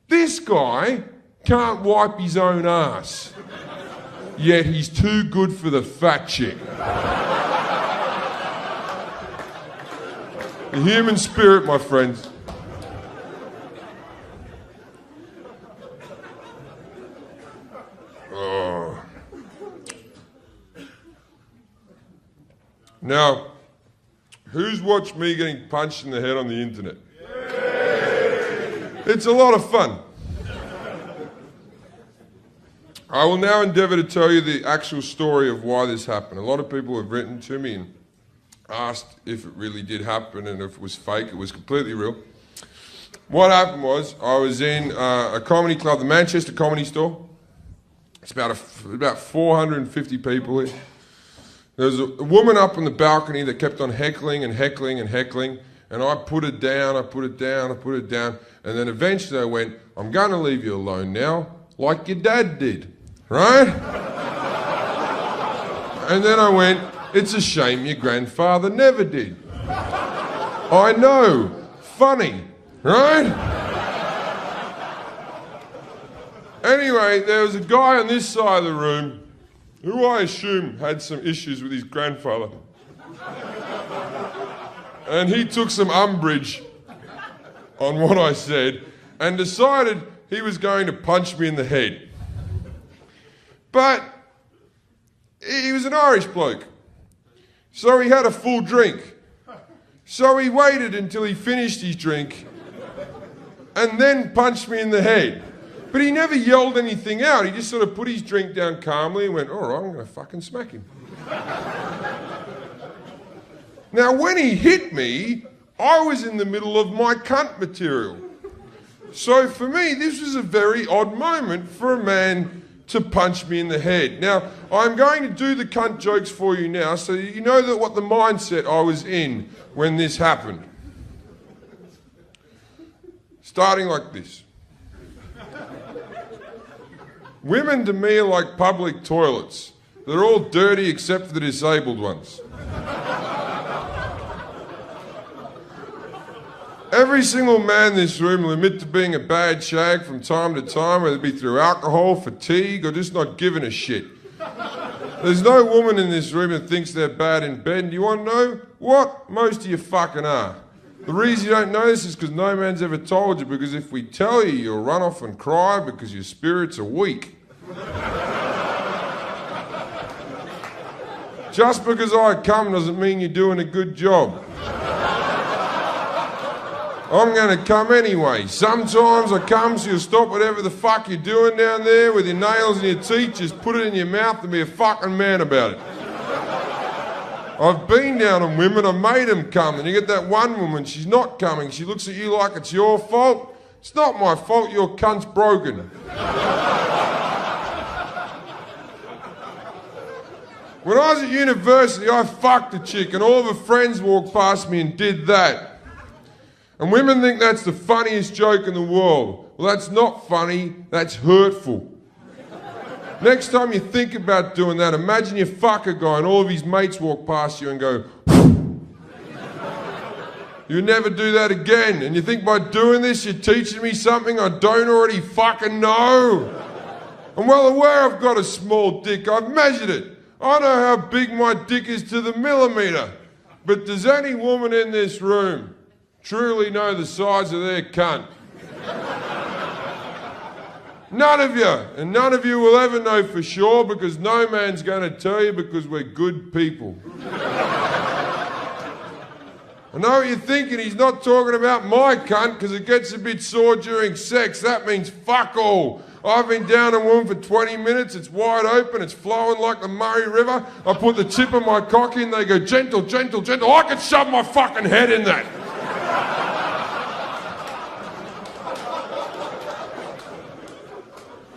This guy can't wipe his own ass, yet he's too good for the fat chick. The human spirit, my friends. Now, who's watched me getting punched in the head on the internet? It's a lot of fun. I will now endeavour to tell you the actual story of why this happened. A lot of people have written to me and asked if it really did happen and if it was fake. It was completely real. What happened was I was in a comedy club, the Manchester Comedy Store. It's about 450 people here. There was a woman up on the balcony that kept on heckling and heckling and heckling. And I put it down, and then eventually I went, I'm going to leave you alone now, like your dad did, right? And then I went, it's a shame your grandfather never did. I know, funny, right? Anyway, there was a guy on this side of the room who I assume had some issues with his grandfather. And he took some umbrage on what I said and decided he was going to punch me in the head. But he was an Irish bloke, so he had a full drink. So he waited until he finished his drink and then punched me in the head. But he never yelled anything out. He just sort of put his drink down calmly and went, all right, I'm going to fucking smack him. Now, when he hit me, I was in the middle of my cunt material. So for me, this was a very odd moment for a man to punch me in the head. Now, I'm going to do the cunt jokes for you now so you know that what the mindset I was in when this happened. Starting like this. Women to me are like public toilets. They're all dirty except for the disabled ones. Every single man in this room will admit to being a bad shag from time to time, whether it be through alcohol, fatigue, or just not giving a shit. There's no woman in this room that thinks they're bad in bed. And do you want to know what? Most of you fucking are. The reason you don't know this is because no man's ever told you, because if we tell you, you'll run off and cry because your spirits are weak. Just because I come doesn't mean you're doing a good job. I'm going to come anyway. Sometimes I come so you'll stop whatever the fuck you're doing down there with your nails and your teeth, just put it in your mouth and be a fucking man about it. I've been down on women, I made them come, and you get that one woman, she's not coming, she looks at you like it's your fault. It's not my fault, your cunt's broken. When I was at university, I fucked a chick and all of her friends walked past me and did that. And women think that's the funniest joke in the world. Well, that's not funny, that's hurtful. Next time you think about doing that, imagine you fuck a guy and all of his mates walk past you and go, you never do that again. And you think by doing this you're teaching me something I don't already fucking know. I'm well aware I've got a small dick, I've measured it. I know how big my dick is to the millimetre. But does any woman in this room truly know the size of their cunt? None of you, and none of you will ever know for sure because no man's going to tell you because we're good people. I know what you're thinking, he's not talking about my cunt because it gets a bit sore during sex. That means fuck all. I've been down a woman for 20 minutes, it's wide open, it's flowing like the Murray River. I put the tip of my cock in, they go gentle, gentle, gentle. I could shove my fucking head in that.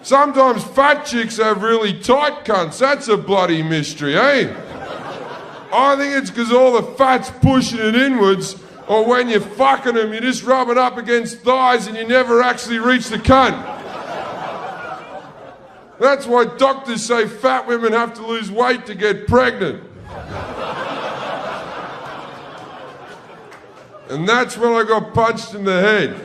Sometimes fat chicks have really tight cunts. That's a bloody mystery, eh? I think it's because all the fat's pushing it inwards, or when you're fucking them, you just rub it up against thighs and you never actually reach the cunt. That's why doctors say fat women have to lose weight to get pregnant. And that's when I got punched in the head.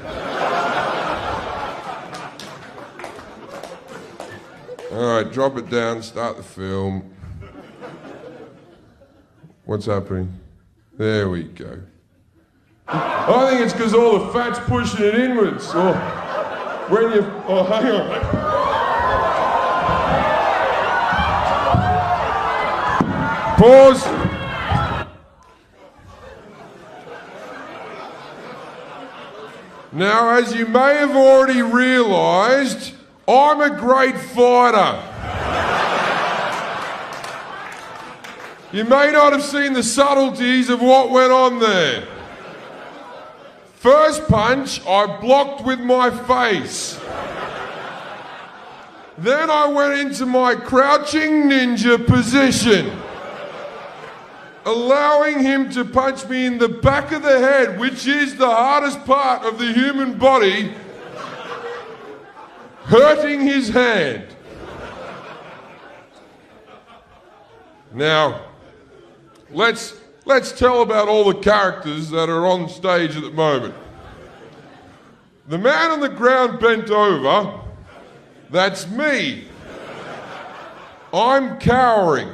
All right, drop it down, start the film. What's happening? There we go. I think it's because all the fat's pushing it inwards. Or when you... Oh, hang on. Pause. Now, as you may have already realised, I'm a great fighter. You may not have seen the subtleties of what went on there. First punch, I blocked with my face. Then I went into my crouching ninja position. allowing him to punch me in the back of the head, which is the hardest part of the human body, hurting his hand. Now, let's tell about all the characters that are on stage at the moment. The man on the ground bent over, that's me. I'm cowering.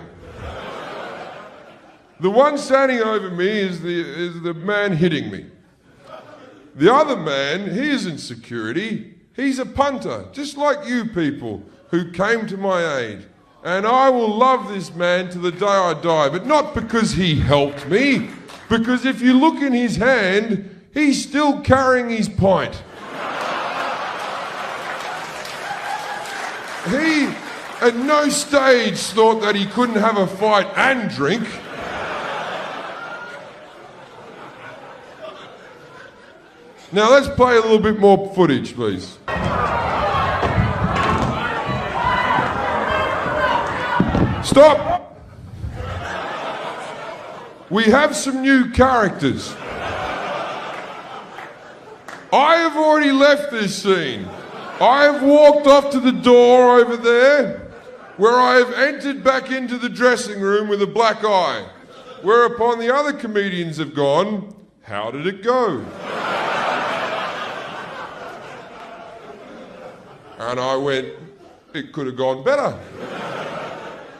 The one standing over me is the man hitting me. The other man, he isn't security. He's a punter, just like you people who came to my aid. And I will love this man to the day I die, but not because he helped me, because if you look in his hand, he's still carrying his pint. He, at no stage, thought that he couldn't have a fight and drink. Now let's play a little bit more footage, please. Stop! We have some new characters. I have already left this scene. I have walked off to the door over there, where I have entered back into the dressing room with a black eye. Whereupon the other comedians have gone, how did it go? And I went, it could have gone better.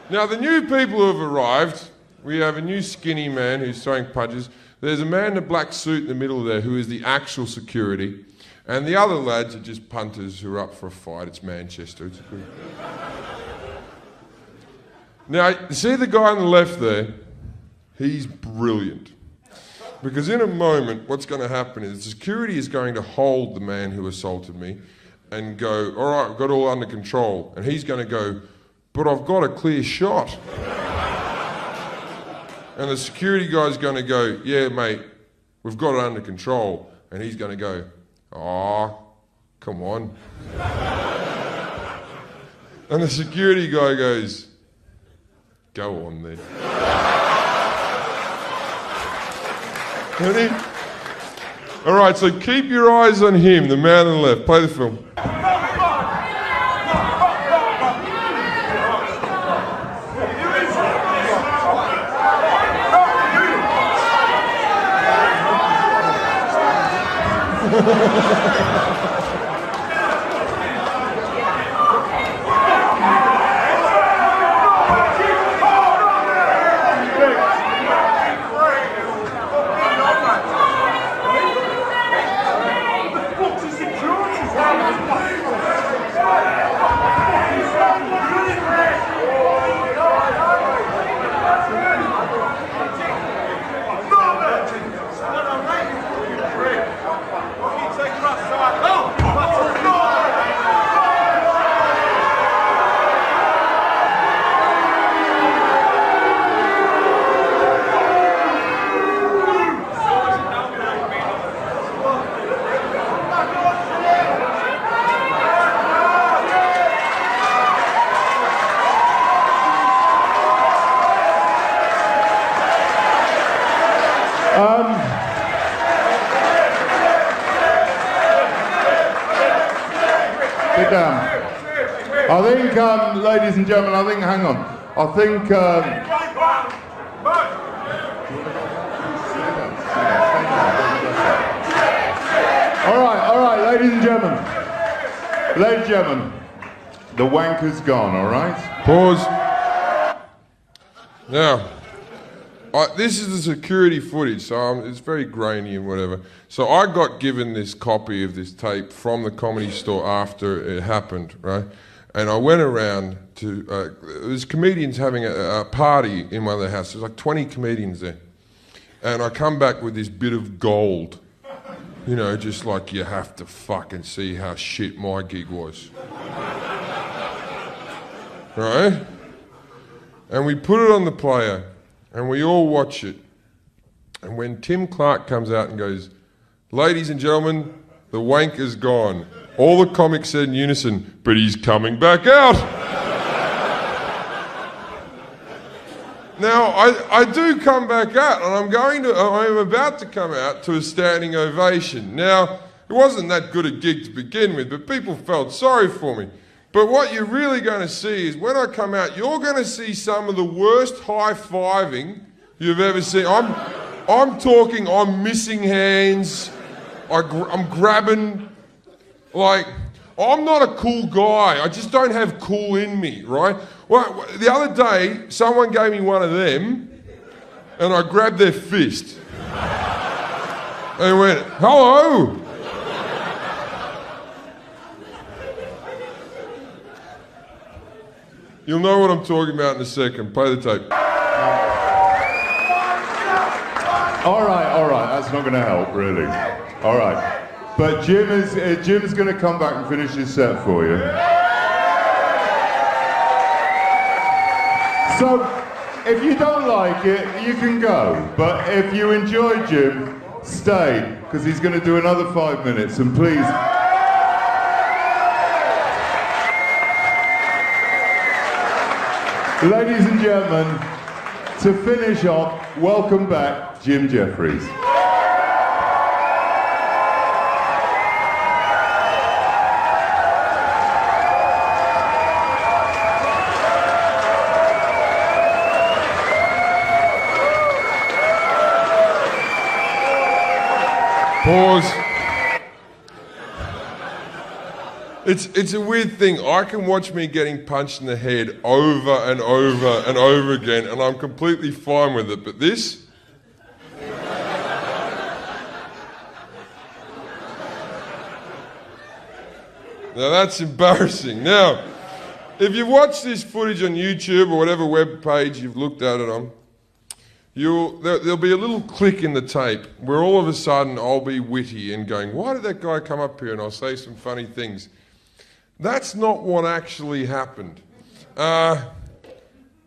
Now, the new people who have arrived, we have a new skinny man who's throwing punches. There's a man in a black suit in the middle there who is the actual security. And the other lads are just punters who are up for a fight. It's Manchester. It's good. Now, you see the guy on the left there? He's brilliant. Because in a moment, what's going to happen is the security is going to hold the man who assaulted me and go, all right, I've got it all under control. And he's going to go, but I've got a clear shot. And the security guy's going to go, yeah, mate, we've got it under control. And he's going to go, oh, come on. And the security guy goes, go on then. Ready? All right, so keep your eyes on him, the man on the left. Play the film. Sit down. I think, ladies and gentlemen, hang on. I think, all right, ladies and gentlemen, the wanker's gone, all right? Pause. Now, this is the security footage, so it's very grainy and whatever. So I got given this copy of this tape from the Comedy Store after it happened, right? And I went around to, there's comedians having a party in one of their houses. There's like 20 comedians there. And I come back with this bit of gold. You know, just like you have to fucking see how shit my gig was. Right? And we put it on the player. And we all watch it. And when Tim Clark comes out and goes, ladies and gentlemen, the wanker's gone. All the comics said in unison, but he's coming back out. Now, I do come back out, and I am about to come out to a standing ovation. Now, it wasn't that good a gig to begin with, but people felt sorry for me. But what you're really going to see is when I come out, you're going to see some of the worst high-fiving you've ever seen. I'm talking, I'm missing hands, I'm grabbing, like, I'm not a cool guy. I just don't have cool in me, right? Well, the other day, someone gave me one of them, and I grabbed their fist. They went, hello. You'll know what I'm talking about in a second. Play the tape. All right. That's not going to help, really. All right. But Jim's going to come back and finish his set for you. So, if you don't like it, you can go. But if you enjoy Jim, stay, because he's going to do another 5 minutes. And please... Ladies and gentlemen, to finish off, welcome back, Jim Jefferies. Pause. It's a weird thing. I can watch me getting punched in the head over and over and over again, and I'm completely fine with it. But this? Now that's embarrassing. Now, if you watch this footage on YouTube or whatever web page you've looked at it on, there'll be a little click in the tape where all of a sudden I'll be witty and going, why did that guy come up here? And I'll say some funny things. That's not what actually happened. The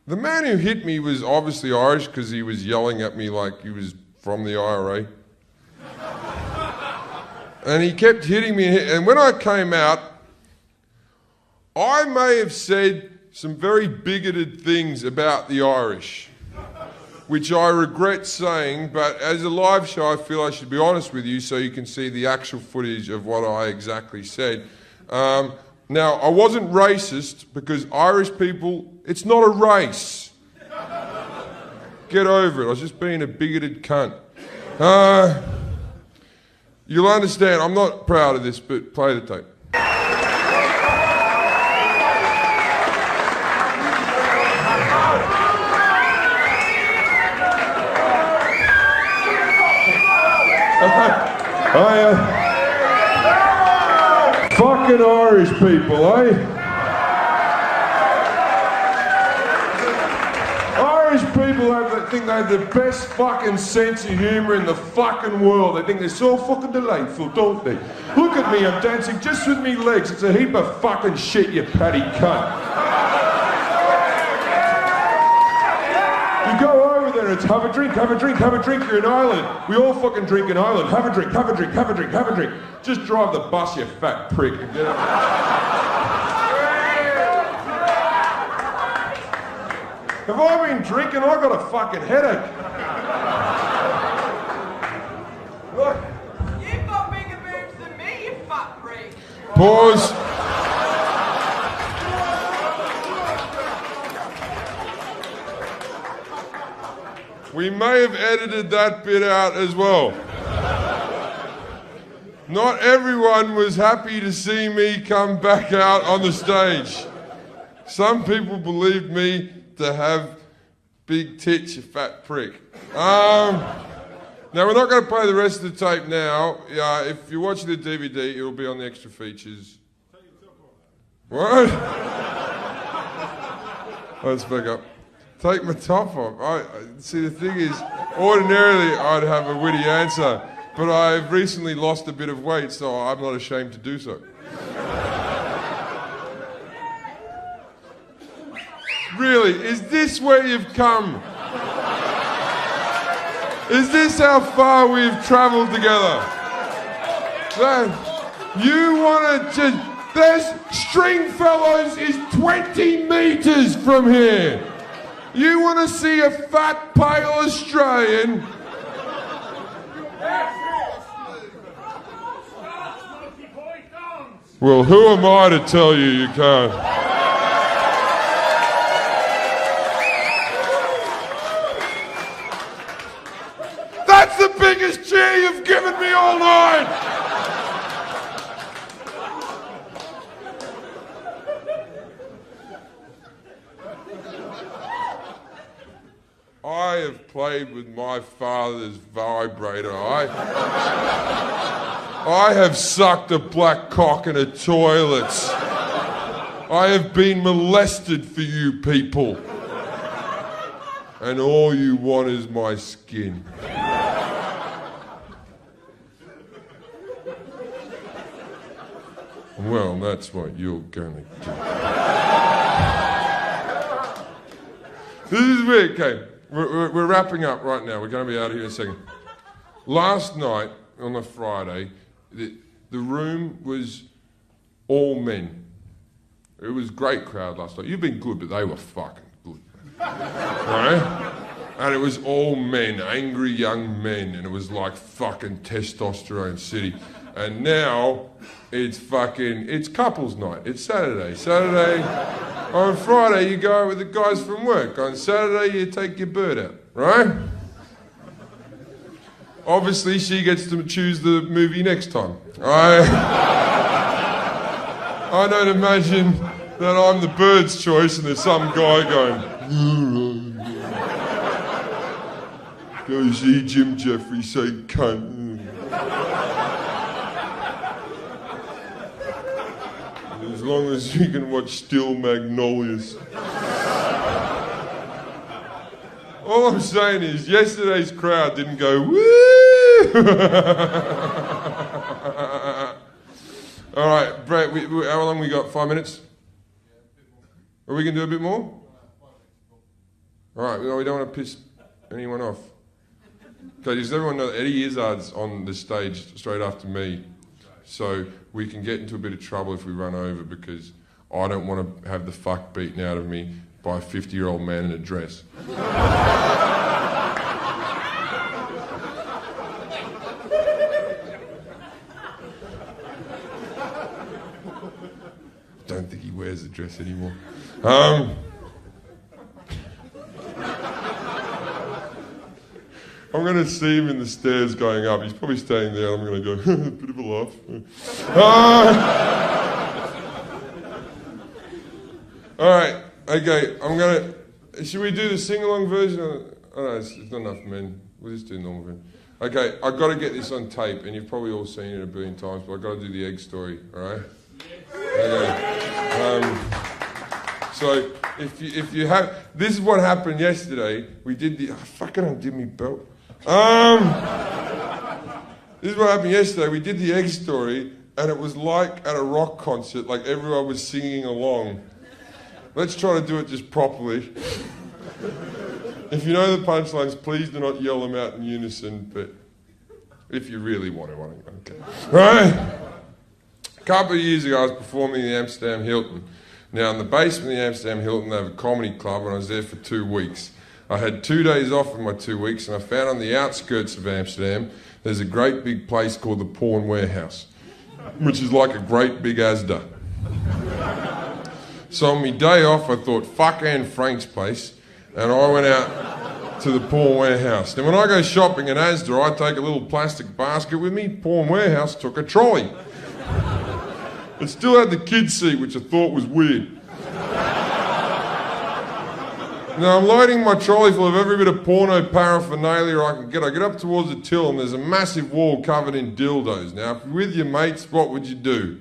man who hit me was obviously Irish because he was yelling at me like he was from the IRA. And he kept hitting me. And when I came out, I may have said some very bigoted things about the Irish, which I regret saying, but as a live show, I feel I should be honest with you so you can see the actual footage of what I exactly said. Now, I wasn't racist because Irish people, it's not a race. Get over it. I was just being a bigoted cunt. You'll understand, I'm not proud of this, but play the tape. Fucking Irish people, eh? Irish people think they have the best fucking sense of humour in the fucking world. They think they're so fucking delightful, don't they? Look at me, I'm dancing just with me legs. It's a heap of fucking shit, you paddy cunt. You go over there, it's have a drink, have a drink, have a drink, you're in Ireland. We all fucking drink in Ireland. Have a drink, have a drink, have a drink, have a drink. Just drive the bus, you fat prick. Have I been drinking? I've got a fucking headache. Look. You've got bigger boobs than me, you fat prick. Pause. We may have edited that bit out as well. Not everyone was happy to see me come back out on the stage. Some people believed me to have big tits, you fat prick. Now, we're not going to play the rest of the tape now. If you're watching the DVD, it'll be on the extra features. What? Let's back up. Take my top off. See, the thing is, ordinarily I'd have a witty answer, but I've recently lost a bit of weight, so I'm not ashamed to do so. Really, is this where you've come? Is this how far we've travelled together? You want to there's Stringfellows is 20 metres from here. You want to see a fat, pale Australian? Well, who am I to tell you you can't? That's the biggest cheer you've given me all night! I have played with my father's vibrator. I have sucked a black cock in a toilet. I have been molested for you people. And all you want is my skin. Well, that's what you're gonna do. This is weird, okay. We're wrapping up right now. We're going to be out of here in a second. Last night, on a Friday, the room was all men. It was a great crowd last night. You've been good, but they were fucking good. Right? And it was all men, angry young men, and it was like fucking testosterone city. And now it's couples night. It's Saturday. On Friday, you go out with the guys from work. On Saturday, you take your bird out, right? Obviously, she gets to choose the movie next time. I don't imagine that I'm the bird's choice and there's some guy going, go see Jim Jefferies say cunt. As long as you can watch Still Magnolias. All I'm saying is, yesterday's crowd didn't go, woo! All right, Brett, how long we got? 5 minutes? Are we going to do a bit more? All right, we don't want to piss anyone off. Okay, does everyone know that Eddie Izzard's on the stage straight after me? So we can get into a bit of trouble if we run over because I don't want to have the fuck beaten out of me by a 50-year-old man in a dress. Don't think he wears a dress anymore. I'm going to see him in the stairs going up. He's probably staying there. I'm going to go, a bit of a laugh. All right, okay, should we do the sing-along version? Oh, no, it's not enough men. We'll just do normal version. Okay, I've got to get this on tape, and you've probably all seen it a billion times, but I've got to do the egg story, all right? Okay. So, if you have... This is what happened yesterday. We did the... Oh, fucking undid me belt. This is what happened yesterday. We did the egg story, and it was like at a rock concert, like everyone was singing along. Let's try to do it just properly. If you know the punchlines, please do not yell them out in unison, but if you really want to, okay. Right? A couple of years ago, I was performing in the Amsterdam Hilton. Now, in the basement of the Amsterdam Hilton, they have a comedy club, and I was there for 2 weeks. I had 2 days off in my 2 weeks, and I found on the outskirts of Amsterdam, there's a great big place called the Porn Warehouse, which is like a great big Asda. So on my day off, I thought, fuck Anne Frank's place, and I went out to the Porn Warehouse. Now, when I go shopping in Asda, I take a little plastic basket with me. Porn Warehouse took a trolley. It still had the kids' seat, which I thought was weird. Now, I'm loading my trolley full of every bit of porno paraphernalia I can get. I get up towards the till, and there's a massive wall covered in dildos. Now, if you're with your mates, what would you do?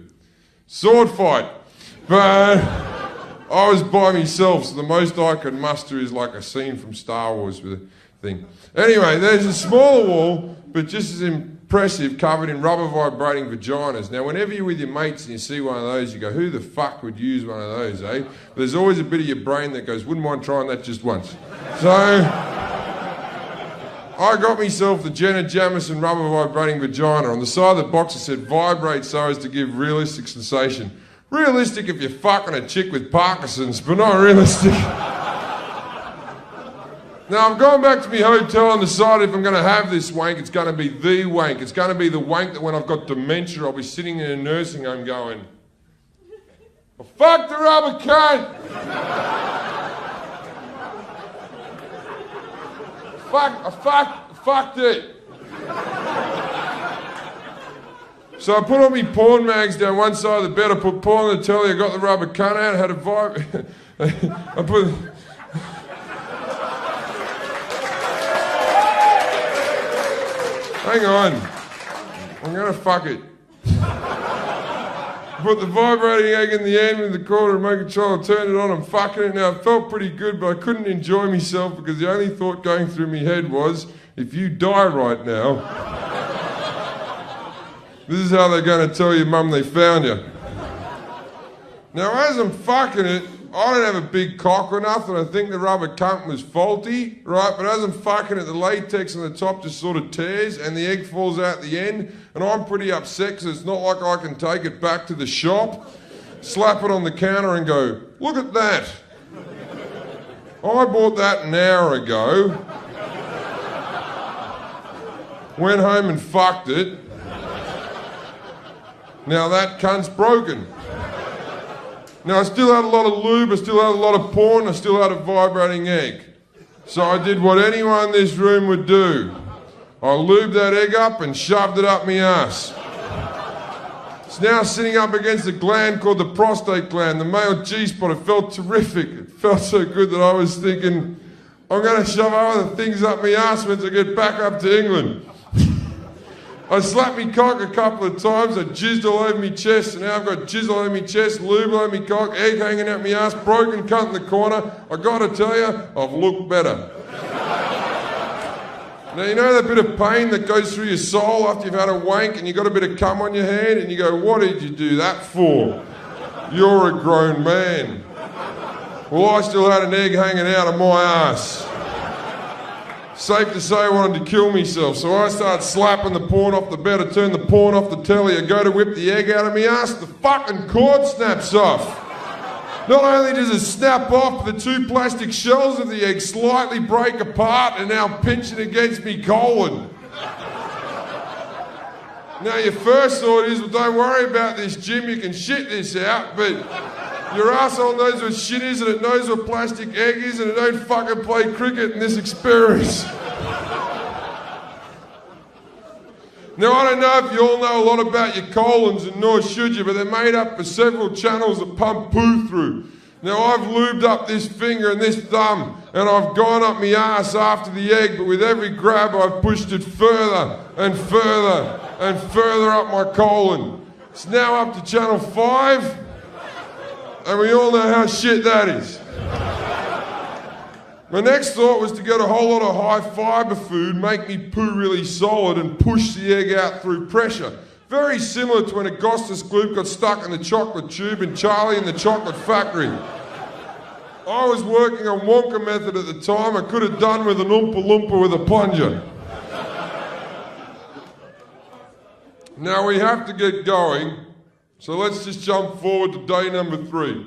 Sword fight. But I was by myself, so the most I could muster is like a scene from Star Wars with a thing. Anyway, there's a smaller wall, but just as impressive, covered in rubber vibrating vaginas. Now, whenever you're with your mates and you see one of those, you go, who the fuck would use one of those, eh? But there's always a bit of your brain that goes, wouldn't mind trying that just once. So I got myself the Jenna Jamison rubber vibrating vagina. On the side of the box it said, vibrate so as to give realistic sensation. Realistic if you're fucking a chick with Parkinson's, but not realistic Now, I've gone back to my hotel and decided if I'm going to have this wank, it's going to be the wank. It's going to be the wank that when I've got dementia, I'll be sitting in a nursing home going, "I fucked the rubber cunt! I fucked it!" So I put all my porn mags down one side of the bed, I put porn on the telly, I got the rubber cunt out, I had a vibe. I put... Hang on. I'm gonna fuck it. Put the vibrating egg in the end with the cord and remote control, turned it on, I'm fucking it. Now it felt pretty good, but I couldn't enjoy myself because the only thought going through my head was, if you die right now, this is how they're gonna tell your mum they found you. Now as I'm fucking it, I don't have a big cock or nothing. I think the rubber cunt was faulty, right? But as I'm fucking it, the latex on the top just sort of tears and the egg falls out the end. And I'm pretty upset because it's not like I can take it back to the shop, slap it on the counter and go, "Look at that. I bought that an hour ago. Went home and fucked it. Now that cunt's broken." Now, I still had a lot of lube, I still had a lot of porn, I still had a vibrating egg. So I did what anyone in this room would do. I lubed that egg up and shoved it up my ass. It's now sitting up against a gland called the prostate gland, the male G-spot. It felt terrific. It felt so good that I was thinking, I'm going to shove other things up my ass once I get back up to England. I slapped me cock a couple of times, I jizzed all over me chest, and now I've got jizz all over me chest, lube all over me cock, egg hanging out me ass, broken cunt in the corner. I gotta tell you, I've looked better. Now you know that bit of pain that goes through your soul after you've had a wank and you got a bit of cum on your hand and you go, "What did you do that for? You're a grown man." Well, I still had an egg hanging out of my ass. Safe to say I wanted to kill myself, so I start slapping the porn off the bed, I turn the porn off the telly, I go to whip the egg out of me ass, the fucking cord snaps off. Not only does it snap off, the two plastic shells of the egg slightly break apart and now pinching against me colon. Now your first thought is, well, don't worry about this, Jim, you can shit this out, but your asshole knows what shit is and it knows what plastic egg is and it don't fucking play cricket in this experience. Now I don't know if you all know a lot about your colons and nor should you, but they're made up of several channels that pump poo through. Now I've lubed up this finger and this thumb and I've gone up my ass after the egg, but with every grab I've pushed it further and further and further up my colon. It's now up to channel 5. And we all know how shit that is. My next thought was to get a whole lot of high fibre food, make me poo really solid and push the egg out through pressure. Very similar to when Augustus Gloop got stuck in the chocolate tube in Charlie and the Chocolate Factory. I was working on Wonka method at the time. I could have done with an Oompa Loompa with a plunger. Now we have to get going. So let's just jump forward to day number 3.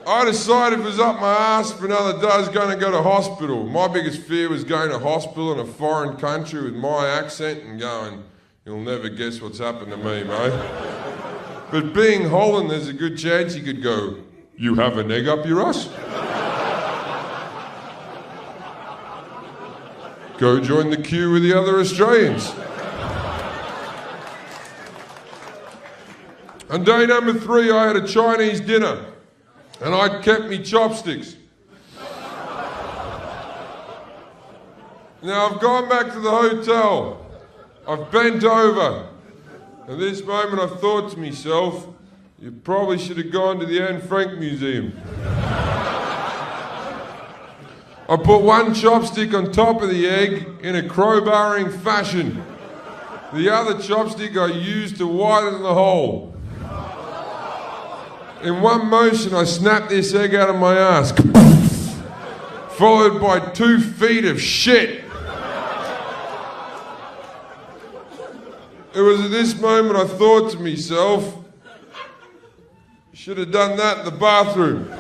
I decided if it was up my ass for another day, I was going to go to hospital. My biggest fear was going to hospital in a foreign country with my accent and going, "You'll never guess what's happened to me, mate." But being Holland, there's a good chance you could go, "You have an egg up your ass?" Go join the queue with the other Australians. On day number 3, I had a Chinese dinner, and I'd kept me chopsticks. Now I've gone back to the hotel, I've bent over, and this moment I thought to myself, you probably should have gone to the Anne Frank Museum. I put one chopstick on top of the egg in a crowbarring fashion. The other chopstick I used to widen the hole. In one motion, I snapped this egg out of my ass, followed by 2 feet of shit. It was at this moment I thought to myself, should have done that in the bathroom.